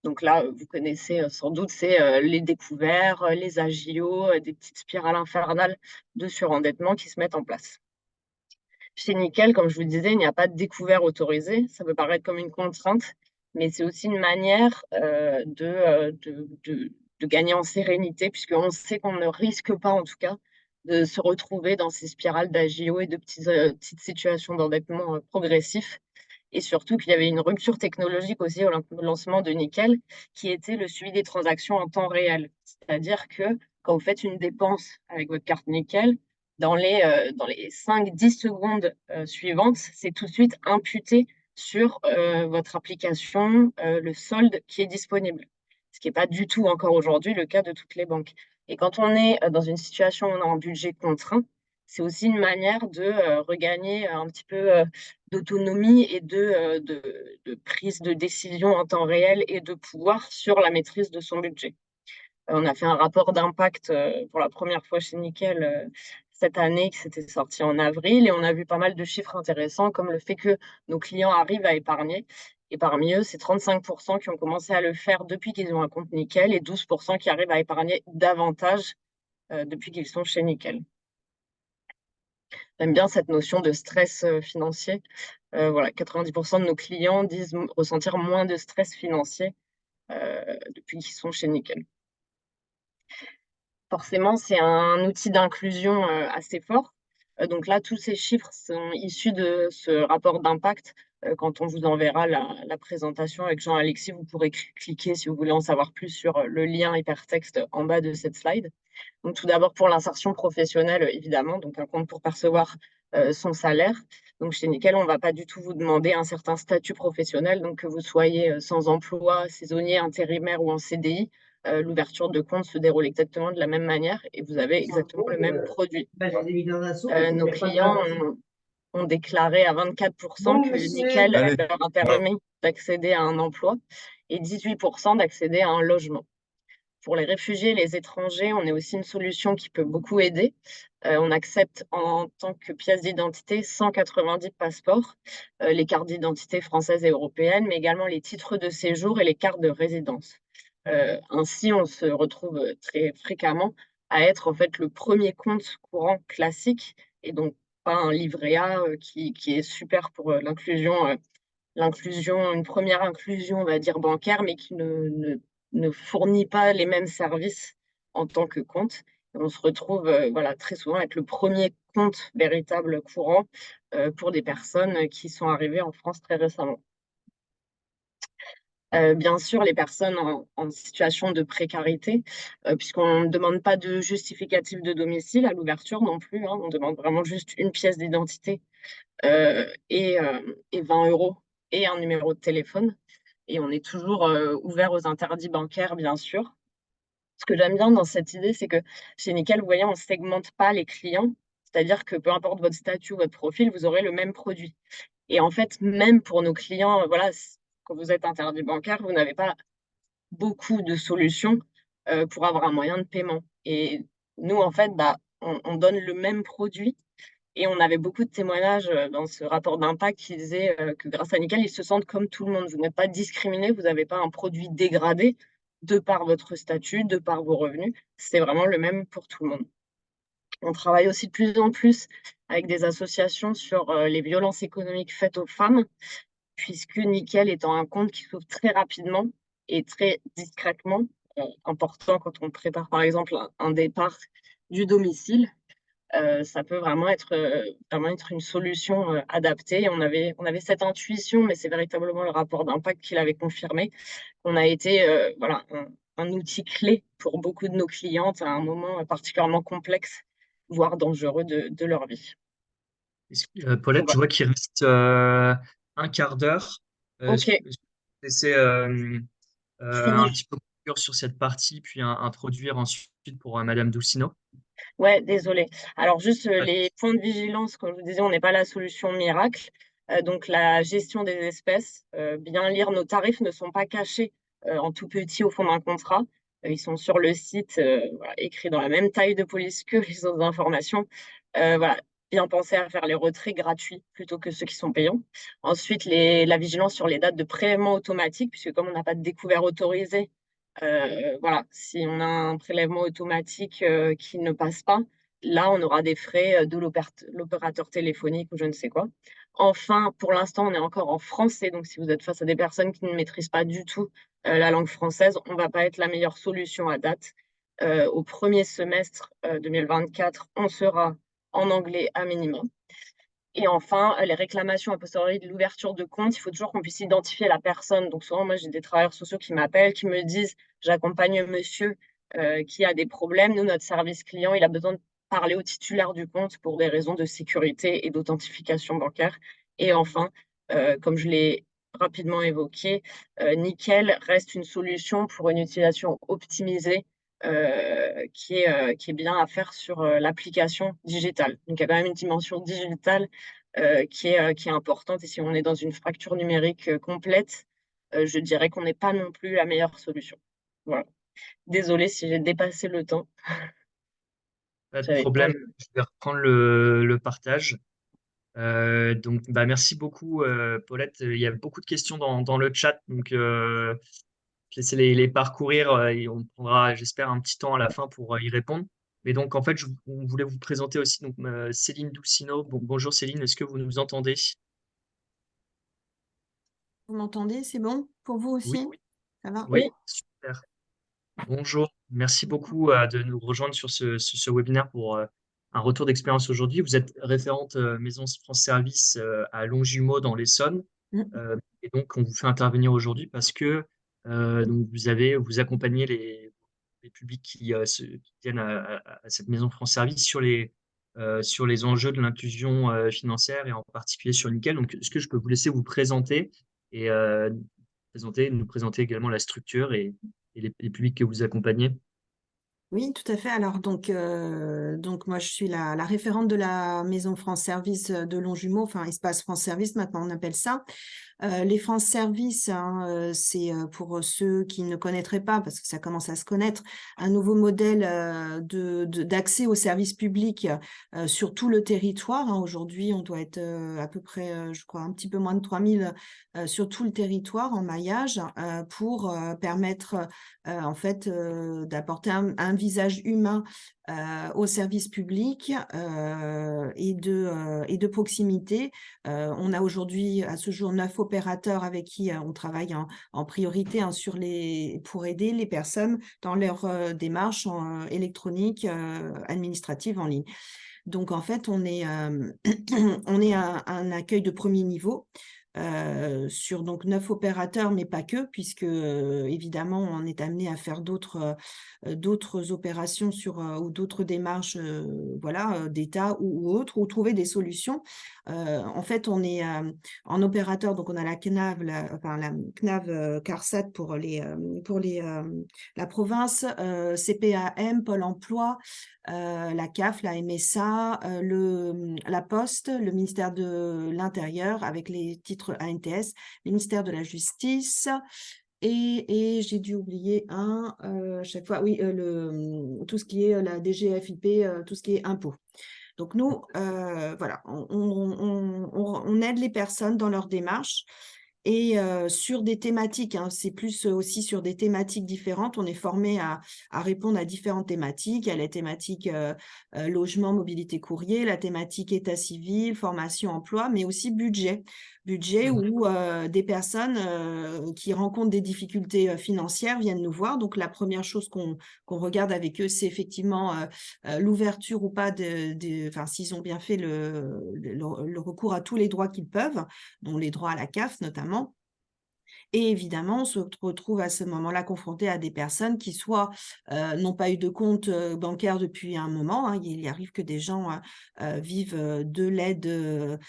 Donc là, vous connaissez sans doute, c'est les découverts, les agios, des petites spirales infernales de surendettement qui se mettent en place. Chez Nickel, comme je vous le disais, il n'y a pas de découvert autorisé. Ça peut paraître comme une contrainte, mais c'est aussi une manière de gagner en sérénité, puisqu'on sait qu'on ne risque pas, en tout cas, de se retrouver dans ces spirales d'agio et de petites situations d'endettement progressif. Et surtout qu'il y avait une rupture technologique aussi au lancement de Nickel, qui était le suivi des transactions en temps réel. C'est-à-dire que quand vous faites une dépense avec votre carte Nickel, dans les 5-10 secondes suivantes, c'est tout de suite imputé sur votre application, le solde qui est disponible. Ce qui n'est pas du tout encore aujourd'hui le cas de toutes les banques. Et quand on est dans une situation où on a un budget contraint, c'est aussi une manière de regagner un petit peu d'autonomie et de prise de décision en temps réel et de pouvoir sur la maîtrise de son budget. On a fait un rapport d'impact pour la première fois chez Nickel cette année, qui s'était sorti en avril, et on a vu pas mal de chiffres intéressants, comme le fait que nos clients arrivent à épargner. Et parmi eux, c'est 35% qui ont commencé à le faire depuis qu'ils ont un compte Nickel et 12% qui arrivent à épargner davantage depuis qu'ils sont chez Nickel. J'aime bien cette notion de stress financier. Voilà, 90% de nos clients disent ressentir moins de stress financier depuis qu'ils sont chez Nickel. Forcément, c'est un outil d'inclusion assez fort. Donc là, tous ces chiffres sont issus de ce rapport d'impact. Quand on vous enverra la présentation avec Jean-Alexis, vous pourrez cliquer si vous voulez en savoir plus sur le lien hypertexte en bas de cette slide. Donc tout d'abord pour l'insertion professionnelle, évidemment, donc un compte pour percevoir son salaire. Donc chez Nickel, on ne va pas du tout vous demander un certain statut professionnel, donc que vous soyez sans emploi, saisonnier, intérimaire ou en CDI. L'ouverture de compte se déroule exactement de la même manière et vous avez exactement le même produit. Nos clients ont déclaré à 24% que Nickel leur a permis d'accéder à un emploi et 18% d'accéder à un logement. Pour les réfugiés et les étrangers, on est aussi une solution qui peut beaucoup aider. On accepte en tant que pièce d'identité 190 passeports, les cartes d'identité françaises et européennes, mais également les titres de séjour et les cartes de résidence. Ainsi, on se retrouve très fréquemment à être en fait le premier compte courant classique et donc pas un livret A qui est super pour l'inclusion, une première inclusion, on va dire, bancaire, mais qui ne fournit pas les mêmes services en tant que compte. Et on se retrouve voilà, très souvent avec le premier compte véritable courant pour des personnes qui sont arrivées en France très récemment. Bien sûr, les personnes en situation de précarité, puisqu'on ne demande pas de justificatif de domicile à l'ouverture non plus, hein, on demande vraiment juste une pièce d'identité et 20 euros et un numéro de téléphone. Et on est toujours ouvert aux interdits bancaires, bien sûr. Ce que j'aime bien dans cette idée, c'est que chez Nickel, vous voyez, on ne segmente pas les clients. C'est-à-dire que peu importe votre statut, votre profil, vous aurez le même produit. Et en fait, même pour nos clients, voilà, quand vous êtes interdit bancaire, vous n'avez pas beaucoup de solutions pour avoir un moyen de paiement. Et nous, en fait, bah, on donne le même produit Et on avait beaucoup de témoignages dans ce rapport d'impact qui disaient que grâce à Nickel, ils se sentent comme tout le monde. Vous n'êtes pas discriminés, vous n'avez pas un produit dégradé de par votre statut, de par vos revenus. C'est vraiment le même pour tout le monde. On travaille aussi de plus en plus avec des associations sur les violences économiques faites aux femmes, puisque Nickel étant un compte qui s'ouvre très rapidement et très discrètement, important quand on prépare par exemple un départ du domicile, ça peut vraiment être une solution adaptée. On avait cette intuition, mais c'est véritablement le rapport d'impact qui l'avait confirmé. On a été voilà, un outil clé pour beaucoup de nos clientes à un moment particulièrement complexe, voire dangereux de leur vie. Donc, Paulette, je voilà. vois qu'il reste un quart d'heure. Ok, Est-ce que vous laissez je un finis. petit peu conclure sur cette partie, puis introduire ensuite pour Madame Doucino? Ouais, désolée. Alors juste les points de vigilance, comme je vous disais, on n'est pas la solution miracle. Donc la gestion des espèces, bien lire nos tarifs ne sont pas cachés en tout petit au fond d'un contrat. Ils sont sur le site, voilà, écrits dans la même taille de police que les autres informations. Voilà, bien penser à faire les retraits gratuits plutôt que ceux qui sont payants. Ensuite, la vigilance sur les dates de prélèvement automatique, puisque comme on n'a pas de découvert autorisé, voilà, si on a un prélèvement automatique qui ne passe pas, là, on aura des frais de l'opérateur téléphonique ou je ne sais quoi. Enfin, pour l'instant, on est encore en français, donc si vous êtes face à des personnes qui ne maîtrisent pas du tout la langue française, on ne va pas être la meilleure solution à date. Au premier semestre 2024, on sera en anglais à minimum. Et enfin, les réclamations a posteriori de l'ouverture de compte, il faut toujours qu'on puisse identifier la personne. Donc souvent, moi, j'ai des travailleurs sociaux qui m'appellent, qui me disent, j'accompagne monsieur qui a des problèmes. Nous, notre service client, il a besoin de parler au titulaire du compte pour des raisons de sécurité et d'authentification bancaire. Et enfin, comme je l'ai rapidement évoqué, Nickel reste une solution pour une utilisation optimisée qui est bien à faire sur l'application digitale. Donc, il y a quand même une dimension digitale qui est importante. Et si on est dans une fracture numérique complète, je dirais qu'on n'est pas non plus la meilleure solution. Voilà. Désolée si j'ai dépassé le temps. Pas de J'avais pas problème, le- je vais reprendre le partage. Donc, bah, merci beaucoup, Paulette. Il y a beaucoup de questions dans le chat, donc je vais essayer de les parcourir et on prendra, j'espère, un petit temps à la fin pour y répondre. Mais donc, en fait, on voulait vous présenter aussi donc, Céline Doucino. Bon, bonjour Céline, est-ce que vous nous entendez? Vous m'entendez? C'est bon pour vous Oui, aussi? Ça va? oui, Oui, super. Bonjour, merci beaucoup de nous rejoindre sur ce webinaire pour un retour d'expérience aujourd'hui. Vous êtes référente Maison France Service à Longjumeau dans l'Essonne. Mm. Et donc, on vous fait intervenir aujourd'hui parce que donc vous accompagnez les publics qui viennent à cette Maison France Service sur les enjeux de l'inclusion financière et en particulier sur Nickel. Donc, est-ce que je peux vous laisser vous présenter et nous présenter également la structure et les publics que vous accompagnez? Oui, tout à fait. Alors, donc moi, je suis la référente de la Maison France Service de Longjumeau, enfin, Espace France Service, maintenant on appelle ça. Les France Service, hein, c'est pour ceux qui ne connaîtraient pas, parce que ça commence à se connaître, un nouveau modèle d'accès aux services publics sur tout le territoire, hein. Aujourd'hui, on doit être à peu près, je crois, un petit peu moins de 3000 sur tout le territoire en maillage pour permettre en fait d'apporter un visage humain aux services publics et de proximité. On a aujourd'hui, à ce jour, 9 opérateurs avec qui on travaille en priorité hein, pour aider les personnes dans leur démarche électronique, administrative en ligne. Donc, en fait, on est, on est un accueil de premier niveau sur donc 9 opérateurs, mais pas que, puisque évidemment, on est amené à faire d'autres opérations ou d'autres démarches voilà, d'État ou autres, ou trouver des solutions. En fait, on est en opérateur, donc on a la CNAV, la CNAV CARSAT pour la province, CPAM, Pôle emploi, la CAF, la MSA, la Poste, le ministère de l'Intérieur avec les titres ANTS, le ministère de la Justice et j'ai dû oublier chaque fois, oui, tout ce qui est la DGFiP, tout ce qui est impôts. Donc nous, voilà, on aide les personnes dans leur démarche et sur des thématiques, hein, c'est plus aussi sur des thématiques différentes. On est formé à répondre à différentes thématiques. Il y a la thématique logement, mobilité, courrier, la thématique état civil, formation, emploi, mais aussi budget. Budget Mhm. où des personnes qui rencontrent des difficultés financières viennent nous voir. Donc la première chose qu'on regarde avec eux, c'est effectivement l'ouverture ou pas enfin, s'ils ont bien fait le recours à tous les droits qu'ils peuvent, dont les droits à la CAF notamment. Et évidemment, on se retrouve à ce moment-là confronté à des personnes qui soit n'ont pas eu de compte bancaire depuis un moment, hein. Il arrive que des gens vivent de l'aide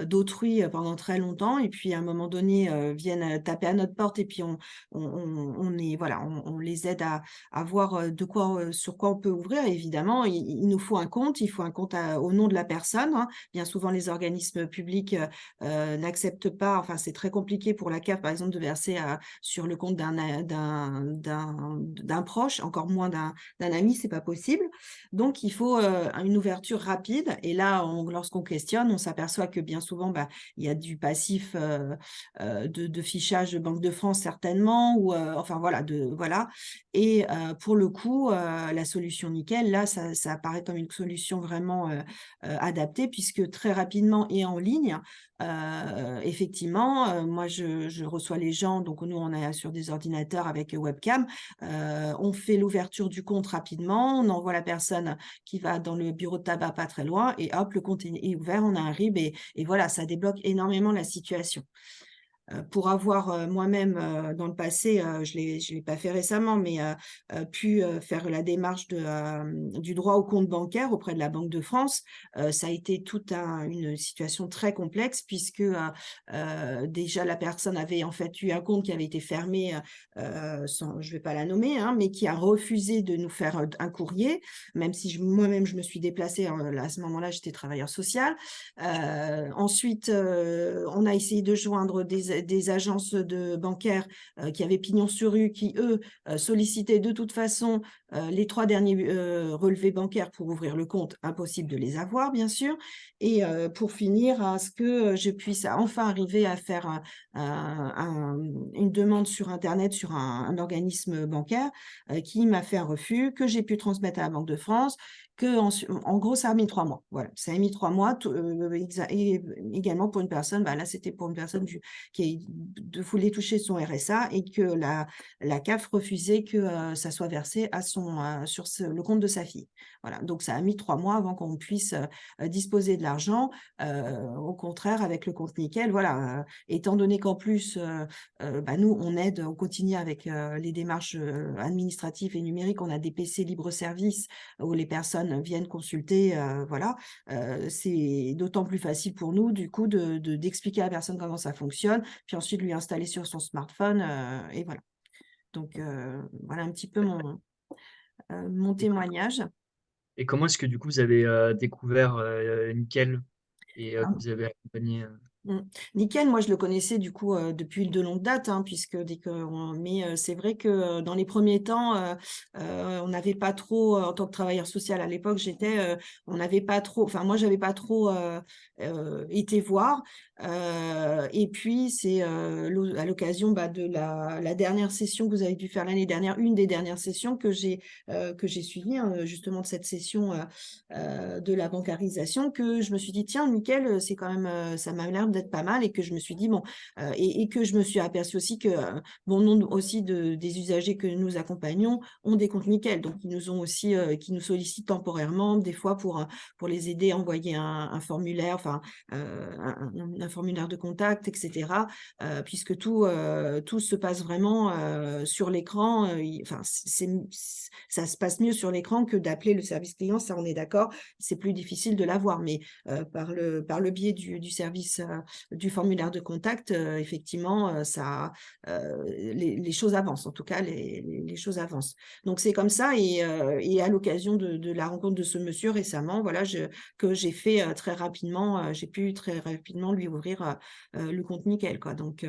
d'autrui pendant très longtemps et puis à un moment donné viennent taper à notre porte et puis on les aide à voir sur quoi on peut ouvrir. Et évidemment, il nous faut un compte, il faut un compte au nom de la personne, hein. Bien souvent, les organismes publics n'acceptent pas, enfin c'est très compliqué pour la CAF par exemple de verser sur le compte d'un proche, encore moins d'un ami, c'est pas possible. Donc il faut une ouverture rapide et là lorsqu'on questionne, on s'aperçoit que bien souvent il y a du passif de fichage de Banque de France certainement ou enfin voilà et pour le coup la solution Nickel là ça apparaît comme une solution vraiment adaptée puisque très rapidement et en ligne effectivement, moi je reçois les gens, donc nous on est sur des ordinateurs avec webcam, on fait l'ouverture du compte rapidement, on envoie la personne qui va dans le bureau de tabac pas très loin et hop, le compte est ouvert, on a un RIB et voilà, ça débloque énormément la situation. Pour avoir moi-même dans le passé, je l'ai pas fait récemment, mais pu faire la démarche du droit au compte bancaire auprès de la Banque de France, ça a été toute une situation très complexe puisque déjà la personne avait en fait eu un compte qui avait été fermé, je vais pas la nommer, hein, mais qui a refusé de nous faire un courrier, même si moi-même je me suis déplacée, à ce moment-là j'étais travailleur social. Ensuite, on a essayé de joindre des agences bancaires qui avaient pignon sur rue, qui, eux, sollicitaient de toute façon les 3 derniers relevés bancaires pour ouvrir le compte. Impossible de les avoir, bien sûr. Et pour finir, à ce que je puisse enfin arriver à faire une demande sur Internet sur un organisme bancaire qui m'a fait un refus, que j'ai pu transmettre à la Banque de France, en gros, ça a mis 3 mois. Voilà, ça a mis 3 mois. Et également pour une personne, là, c'était pour une personne qui voulait toucher son RSA et que la CAF refusait que ça soit versé sur le compte de sa fille. Voilà, donc ça a mis 3 mois avant qu'on puisse disposer de l'argent. Au contraire, avec le compte Nickel, voilà, étant donné qu'en plus, nous, on continue avec les démarches administratives et numériques, on a des PC libre-service où les personnes viennent consulter, voilà. C'est d'autant plus facile pour nous, du coup, d'expliquer à la personne comment ça fonctionne, puis ensuite lui installer sur son smartphone, et voilà. Donc, voilà un petit peu mon Et, témoignage. et comment est-ce que du coup vous avez découvert Nickel et que vous avez accompagné Mmh. Nickel, moi je le connaissais du coup depuis de longue date, hein, puisque mais c'est vrai que dans les premiers temps, on n'avait pas trop, en tant que travailleur social à l'époque, on n'avait pas trop, enfin moi j'avais pas trop été voir. Et puis c'est à l'occasion de la dernière session que vous avez dû faire l'année dernière, une des dernières sessions que j'ai suivie, hein, justement de cette session de la bancarisation, que je me suis dit tiens Nickel, c'est quand même ça m'a l'air d'être pas mal et que je me suis dit bon et que je me suis aperçue aussi que bon nombre aussi des usagers que nous accompagnons ont des comptes Nickel, donc ils nous ont aussi qui nous sollicitent temporairement des fois pour les aider à envoyer un formulaire, enfin un formulaire de contact, etc. Puisque tout se passe vraiment sur l'écran. Enfin, ça se passe mieux sur l'écran que d'appeler le service client, ça on est d'accord. C'est plus difficile de l'avoir, mais par le biais du service du formulaire de contact, effectivement, les choses avancent. En tout cas, les choses avancent. Donc c'est comme ça et à l'occasion de la rencontre de ce monsieur récemment, voilà, que j'ai fait très rapidement, j'ai pu très rapidement lui découvrir le compte Nickel, quoi. Donc,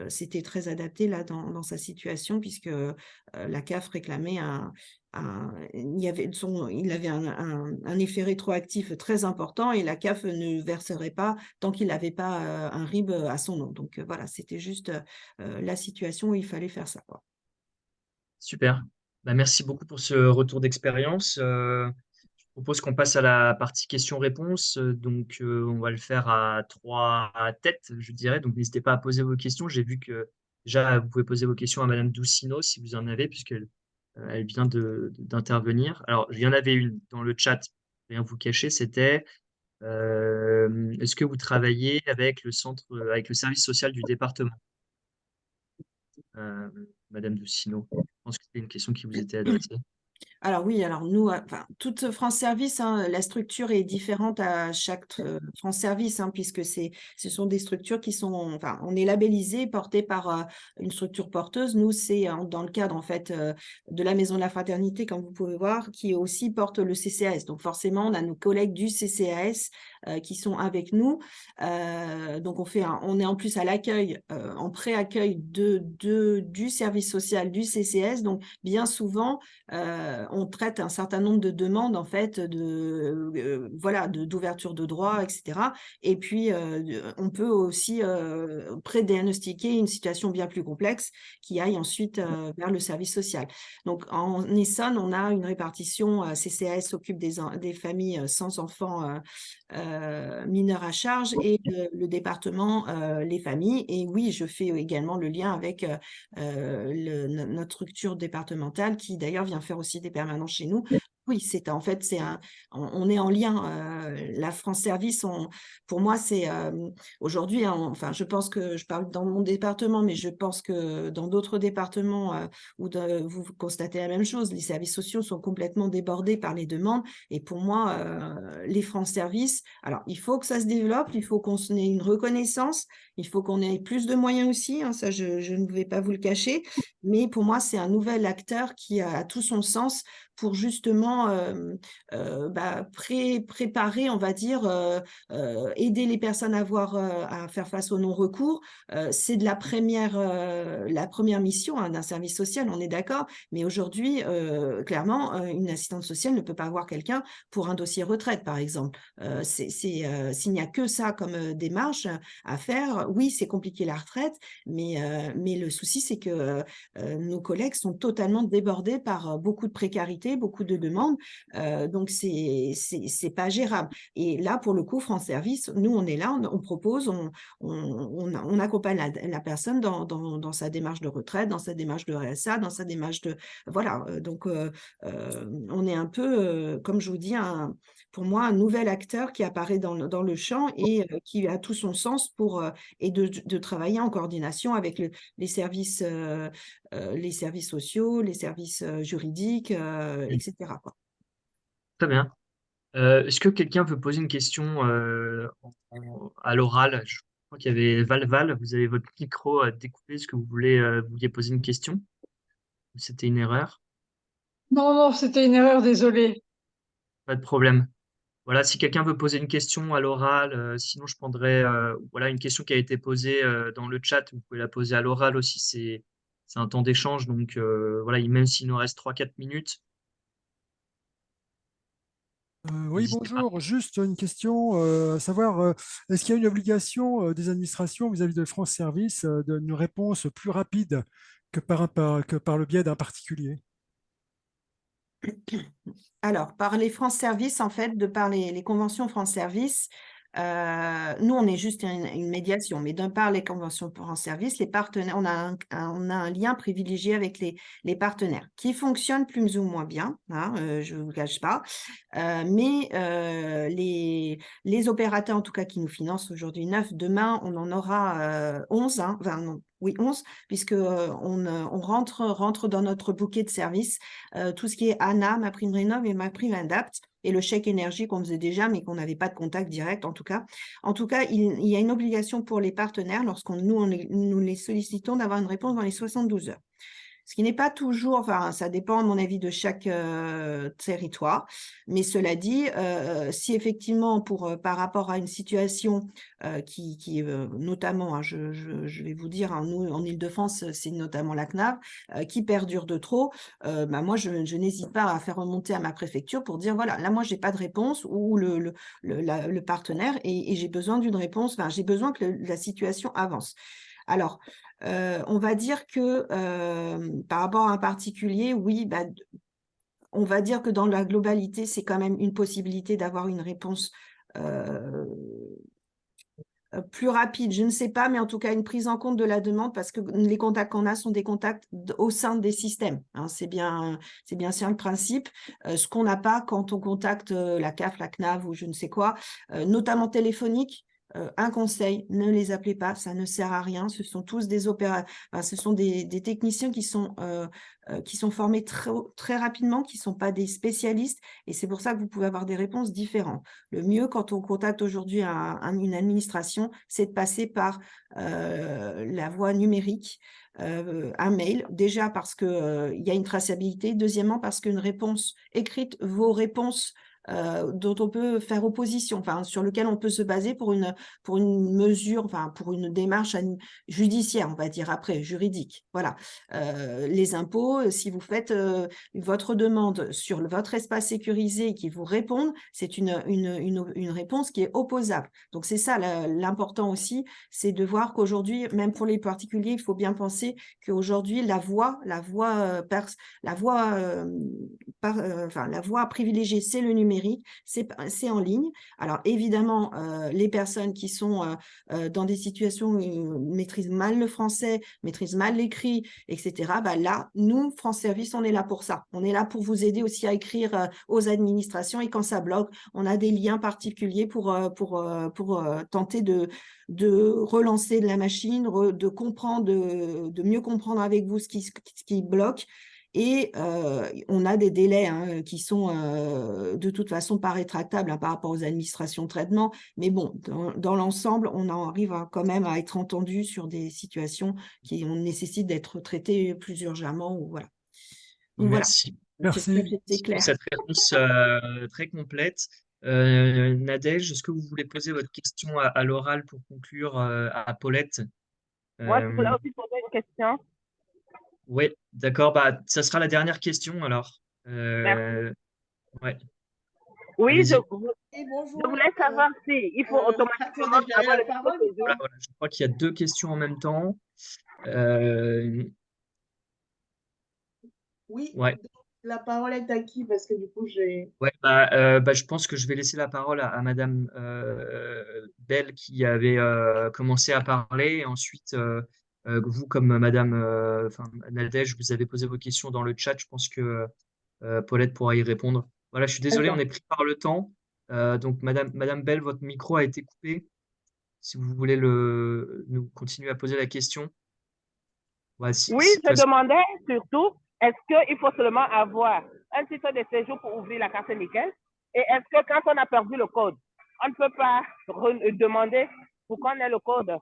c'était très adapté là dans sa situation puisque la CAF réclamait il avait un effet rétroactif très important et la CAF ne verserait pas tant qu'il n'avait pas un RIB à son nom. Donc, voilà, c'était juste la situation où il fallait faire ça, quoi. Super. Bah, merci beaucoup pour ce retour d'expérience. Je propose qu'on passe à la partie questions-réponses. Donc, on va le faire à trois têtes, je dirais. Donc, n'hésitez pas à poser vos questions. J'ai vu que déjà, vous pouvez poser vos questions à Madame Doucino si vous en avez, puisqu'elle elle vient d'intervenir. Alors, il y en avait une dans le chat, rien vous cacher, c'était est-ce que vous travaillez avec le centre, avec le service social du département, euh, Madame Doucino? Je pense que c'était une question qui vous était adressée. Alors oui, alors nous, enfin, toute France Service, hein, la structure est différente à chaque France Service, hein, puisque ce sont des structures qui sont, enfin, on est labellisé, porté par une structure porteuse. Nous, c'est dans le cadre en fait de la Maison de la Fraternité, comme vous pouvez voir, qui aussi porte le CCAS. Donc forcément, on a nos collègues du CCAS qui sont avec nous. Donc on est en plus à l'accueil, en pré-accueil du service social du CCS. Donc bien souvent, on traite un certain nombre de demandes en fait d'ouverture de droits, etc. Et puis on peut aussi prédiagnostiquer une situation bien plus complexe qui aille ensuite vers le service social. Donc en Essonne, on a une répartition. CCAS s'occupe des familles sans enfants mineurs à charge et le département les familles. Et oui, je fais également le lien avec notre structure départementale qui d'ailleurs vient faire aussi des permanences chez nous. Oui, on est en lien. La France Service, pour moi, c'est aujourd'hui, hein, enfin, je pense que je parle dans mon département, mais je pense que dans d'autres départements vous constatez la même chose. Les services sociaux sont complètement débordés par les demandes. Et pour moi, les France Service, alors il faut que ça se développe, il faut qu'on ait une reconnaissance, il faut qu'on ait plus de moyens aussi, hein, ça je ne vais pas vous le cacher, mais pour moi c'est un nouvel acteur qui a tout son sens pour justement préparer, on va dire, aider les personnes à faire face au non-recours. C'est de la première mission hein, d'un service social, on est d'accord, mais aujourd'hui, clairement, une assistante sociale ne peut pas avoir quelqu'un pour un dossier retraite, par exemple. S'il n'y a que ça comme démarche à faire, oui, c'est compliqué la retraite, mais le souci, c'est que nos collègues sont totalement débordés par beaucoup de précarité, beaucoup de demandes, donc c'est pas gérable. Et là, pour le coup, France Service, nous, on est là, on propose, on accompagne la personne dans sa démarche de retraite, dans sa démarche de RSA, dans sa démarche de... Voilà, donc on est un peu, comme je vous dis, pour moi, un nouvel acteur qui apparaît dans le champ et qui a tout son sens et de travailler en coordination avec les services sociaux, les services juridiques, etc., quoi. Très bien. Est-ce que quelqu'un veut poser une question à l'oral? Je crois qu'il y avait Val. Vous avez votre micro découpé. Est-ce que vous vouliez poser une question? Ou c'était une erreur? Non, non, c'était une erreur, désolé. Pas de problème. Voilà, si quelqu'un veut poser une question à l'oral, sinon je prendrai voilà, une question qui a été posée dans le chat. Vous pouvez la poser à l'oral aussi. C'est un temps d'échange. Donc voilà, même s'il nous reste 3-4 minutes, Oui, n'hésitez pas. bonjour. Juste une question, à savoir, est-ce qu'il y a une obligation des administrations vis-à-vis de France Service d'une réponse plus rapide que par le biais d'un particulier? Alors, par les France Service, en fait, de par les conventions France Service, nous, on est juste une médiation, mais de par les conventions France Service, les partenaires, on a un lien privilégié avec les partenaires qui fonctionnent plus ou moins bien, hein, je ne vous le cache pas, mais les opérateurs, en tout cas, qui nous financent aujourd'hui 9, demain, on en aura 11, hein, enfin, non, oui, 11, puisque on rentre dans notre bouquet de services tout ce qui est ANA, MaPrimeRénov' et MaPrimeAdapt', et le chèque énergie qu'on faisait déjà, mais qu'on n'avait pas de contact direct en tout cas. En tout cas, il y a une obligation pour les partenaires, nous les sollicitons, d'avoir une réponse dans les 72 heures. Ce qui n'est pas toujours, enfin, ça dépend à mon avis de chaque territoire. Mais cela dit, si effectivement, par rapport à une situation qui notamment, hein, je vais vous dire, hein, nous en Île-de-France, c'est notamment la CNAV, qui perdure de trop, bah, moi je n'hésite pas à faire remonter à ma préfecture pour dire voilà, là moi j'ai pas de réponse ou le partenaire et j'ai besoin d'une réponse, enfin, j'ai besoin que la situation avance. Alors, on va dire que par rapport à un particulier, oui, bah, on va dire que dans la globalité, c'est quand même une possibilité d'avoir une réponse plus rapide. Je ne sais pas, mais en tout cas, une prise en compte de la demande parce que les contacts qu'on a sont des contacts au sein des systèmes. Hein, c'est bien ça le principe. Ce qu'on n'a pas quand on contacte la CAF, la CNAV ou je ne sais quoi, notamment téléphonique. Un conseil, ne les appelez pas, ça ne sert à rien. Ce sont tous des ce sont des techniciens qui sont formés très rapidement, qui ne sont pas des spécialistes, et c'est pour ça que vous pouvez avoir des réponses différentes. Le mieux quand on contacte aujourd'hui une administration, c'est de passer par la voie numérique, un mail, déjà parce qu'il y a une traçabilité, deuxièmement parce qu'une réponse écrite vaut réponse dont on peut faire opposition, enfin, sur lequel on peut se baser pour une mesure, enfin, pour une démarche judiciaire, on va dire après, juridique. Voilà. Les impôts, si vous faites votre demande sur votre espace sécurisé et qu'ils vous répondent, c'est une réponse qui est opposable. Donc, c'est ça l'important aussi, c'est de voir qu'aujourd'hui, même pour les particuliers, il faut bien penser qu'aujourd'hui, la voie privilégiée, c'est le numérique, c'est en ligne. Alors, évidemment, les personnes qui sont dans des situations où ils maîtrisent mal le français, maîtrisent mal l'écrit, etc., bah là, nous, France Service, on est là pour ça. On est là pour vous aider aussi à écrire aux administrations, et quand ça bloque, on a des liens particuliers pour tenter de relancer de la machine, de comprendre, de mieux comprendre avec vous ce qui bloque. Et on a des délais qui sont de toute façon pas rétractables par rapport aux administrations de traitement. Mais bon, dans l'ensemble, on en arrive quand même à être entendu sur des situations qui nécessitent d'être traitées plus urgemment. Ou voilà. Donc, Merci. voilà. J'espère que Merci. c'était clair. Pour cette réponse très complète. Nadège, est-ce que vous voulez poser votre question à l'oral pour conclure à Paulette? Moi, je voulais aussi poser une question. Oui, d'accord. Bah, ça sera la dernière question alors. Merci. Ouais. Oui, je Et bonjour. voulais savoir si il faut automatiquement avoir le parole. Voilà, je crois qu'il y a deux questions en même temps. Oui, Ouais. la parole est à qui? Parce que du coup, j'ai. Ouais, je pense que je vais laisser la parole à Madame Bell qui avait commencé à parler. Et ensuite, vous, comme Madame Nadège, vous avez posé vos questions dans le chat. Je pense que Paulette pourra y répondre. Voilà, je suis désolé, on est pris par le temps. Donc, Madame Bell, votre micro a été coupé. Si vous voulez nous continuer à poser la question. Ouais, Oui, je demandais surtout, est-ce qu'il faut seulement avoir un titre de séjour pour ouvrir la carte nickel? Et est-ce que quand on a perdu le code, on ne peut pas demander pour qu'on ait le code?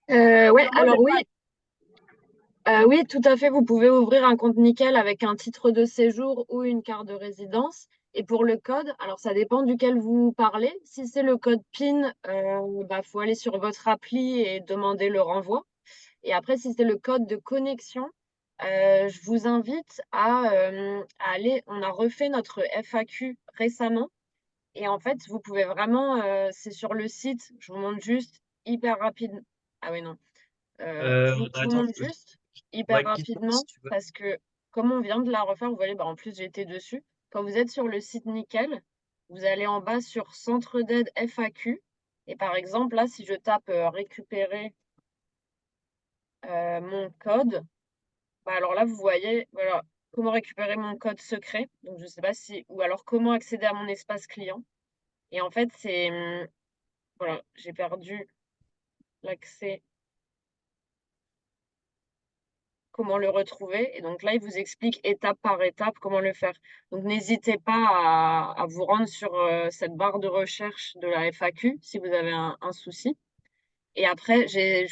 Oui, alors oui. Oui, tout à fait. Vous pouvez ouvrir un compte nickel avec un titre de séjour ou une carte de résidence. Et pour le code, alors ça dépend duquel vous parlez. Si c'est le code PIN, faut aller sur votre appli et demander le renvoi. Et après, si c'est le code de connexion, je vous invite à aller. On a refait notre FAQ récemment. Et en fait, vous pouvez vraiment, c'est sur le site, je vous montre juste hyper rapide. Ah oui, non. Je vous attends, montre juste hyper ouais, Christophe, rapidement si tu veux. parce que comme on vient de la refaire, vous voyez, en plus j'étais dessus. Quand vous êtes sur le site Nickel, vous allez en bas sur Centre d'aide FAQ. Et par exemple, là, si je tape récupérer mon code, alors là, vous voyez, voilà, comment récupérer mon code secret. Donc, je ne sais pas si, ou alors comment accéder à mon espace client. Et en fait, c'est, voilà, j'ai perdu l'accès. Comment le retrouver. Et donc là, il vous explique étape par étape comment le faire. Donc n'hésitez pas à vous rendre sur cette barre de recherche de la FAQ si vous avez un souci. Et après, j'ai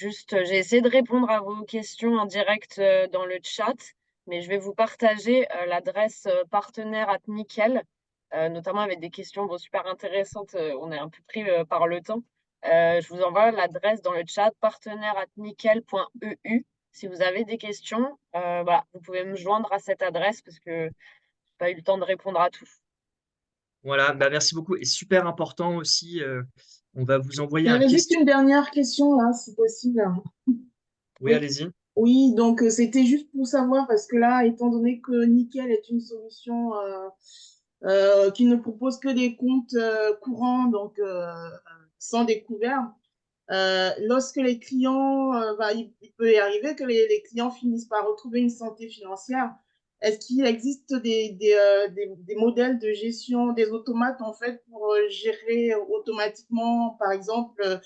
essayé de répondre à vos questions en direct dans le chat, mais je vais vous partager l'adresse partenaire@nickel, notamment avec des questions bon, super intéressantes. On est un peu pris par le temps. Je vous envoie l'adresse dans le chat partenaire@nickel.eu. Si vous avez des questions, voilà, vous pouvez me joindre à cette adresse parce que j'ai pas eu le temps de répondre à tout. Voilà, bah, merci beaucoup. Et super important aussi, on va vous envoyer un J'avais juste question. une dernière question là, si possible. Oui, Oui, allez-y. oui, donc c'était juste pour savoir, parce que là, étant donné que Nickel est une solution qui ne propose que des comptes courants, donc sans découvert, lorsque les clients, il peut y arriver que les clients finissent par retrouver une santé financière. Est-ce qu'il existe des modèles de gestion, des automates en fait pour gérer automatiquement, par exemple,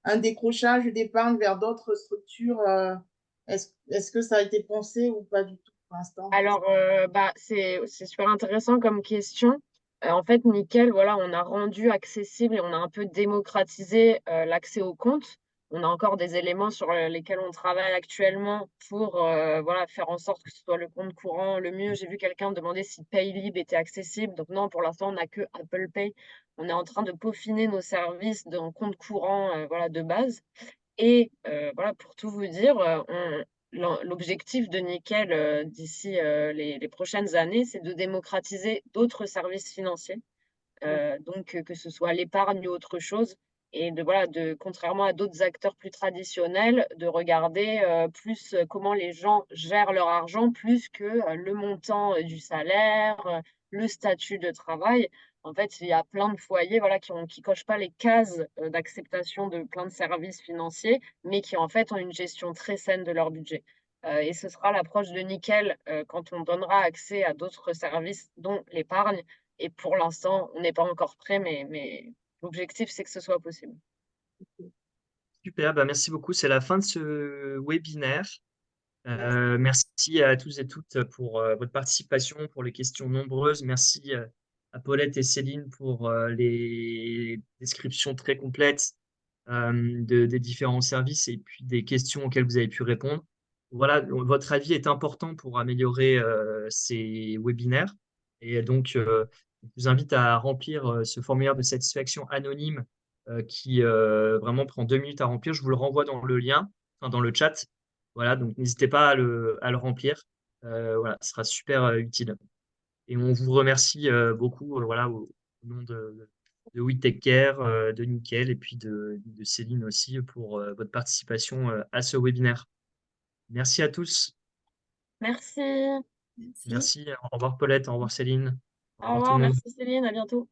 un décrochage d'épargne vers d'autres structures? Est-ce que ça a été pensé ou pas du tout pour l'instant? Alors, c'est super intéressant comme question. En fait, Nickel, voilà, on a rendu accessible et on a un peu démocratisé l'accès au compte. On a encore des éléments sur lesquels on travaille actuellement pour voilà, faire en sorte que ce soit le compte courant le mieux. J'ai vu quelqu'un me demander si Paylib était accessible. Donc non, pour l'instant, on n'a que Apple Pay. On est en train de peaufiner nos services d'un compte courant voilà, de base. Et voilà, pour tout vous dire, l'objectif de Nickel d'ici les prochaines années, c'est de démocratiser d'autres services financiers, donc que ce soit l'épargne ou autre chose, et voilà, contrairement à d'autres acteurs plus traditionnels, de regarder plus comment les gens gèrent leur argent, plus que le montant du salaire, le statut de travail. En fait, il y a plein de foyers voilà, qui cochent pas les cases d'acceptation de plein de services financiers, mais qui en fait ont une gestion très saine de leur budget. Et ce sera l'approche de Nickel quand on donnera accès à d'autres services, dont l'épargne. Et pour l'instant, on n'est pas encore prêt, mais l'objectif, c'est que ce soit possible. Super, bah, merci beaucoup. C'est la fin de ce webinaire. Merci à tous et toutes pour votre participation, pour les questions nombreuses. Merci à Paulette et Céline pour les descriptions très complètes des différents services et puis des questions auxquelles vous avez pu répondre. Voilà, votre avis est important pour améliorer ces webinaires. Et donc, je vous invite à remplir ce formulaire de satisfaction anonyme qui vraiment prend 2 minutes à remplir. Je vous le renvoie dans le lien, enfin, dans le chat. Voilà, donc n'hésitez pas à le remplir. Voilà, ce sera super utile. Et on vous remercie beaucoup voilà, au nom de We Take Care, de Nickel et puis de Céline aussi pour votre participation à ce webinaire. Merci à tous. Merci. Merci. Merci. Au revoir Paulette, au revoir Céline, au Au revoir tout revoir. le monde. Merci Céline. À bientôt.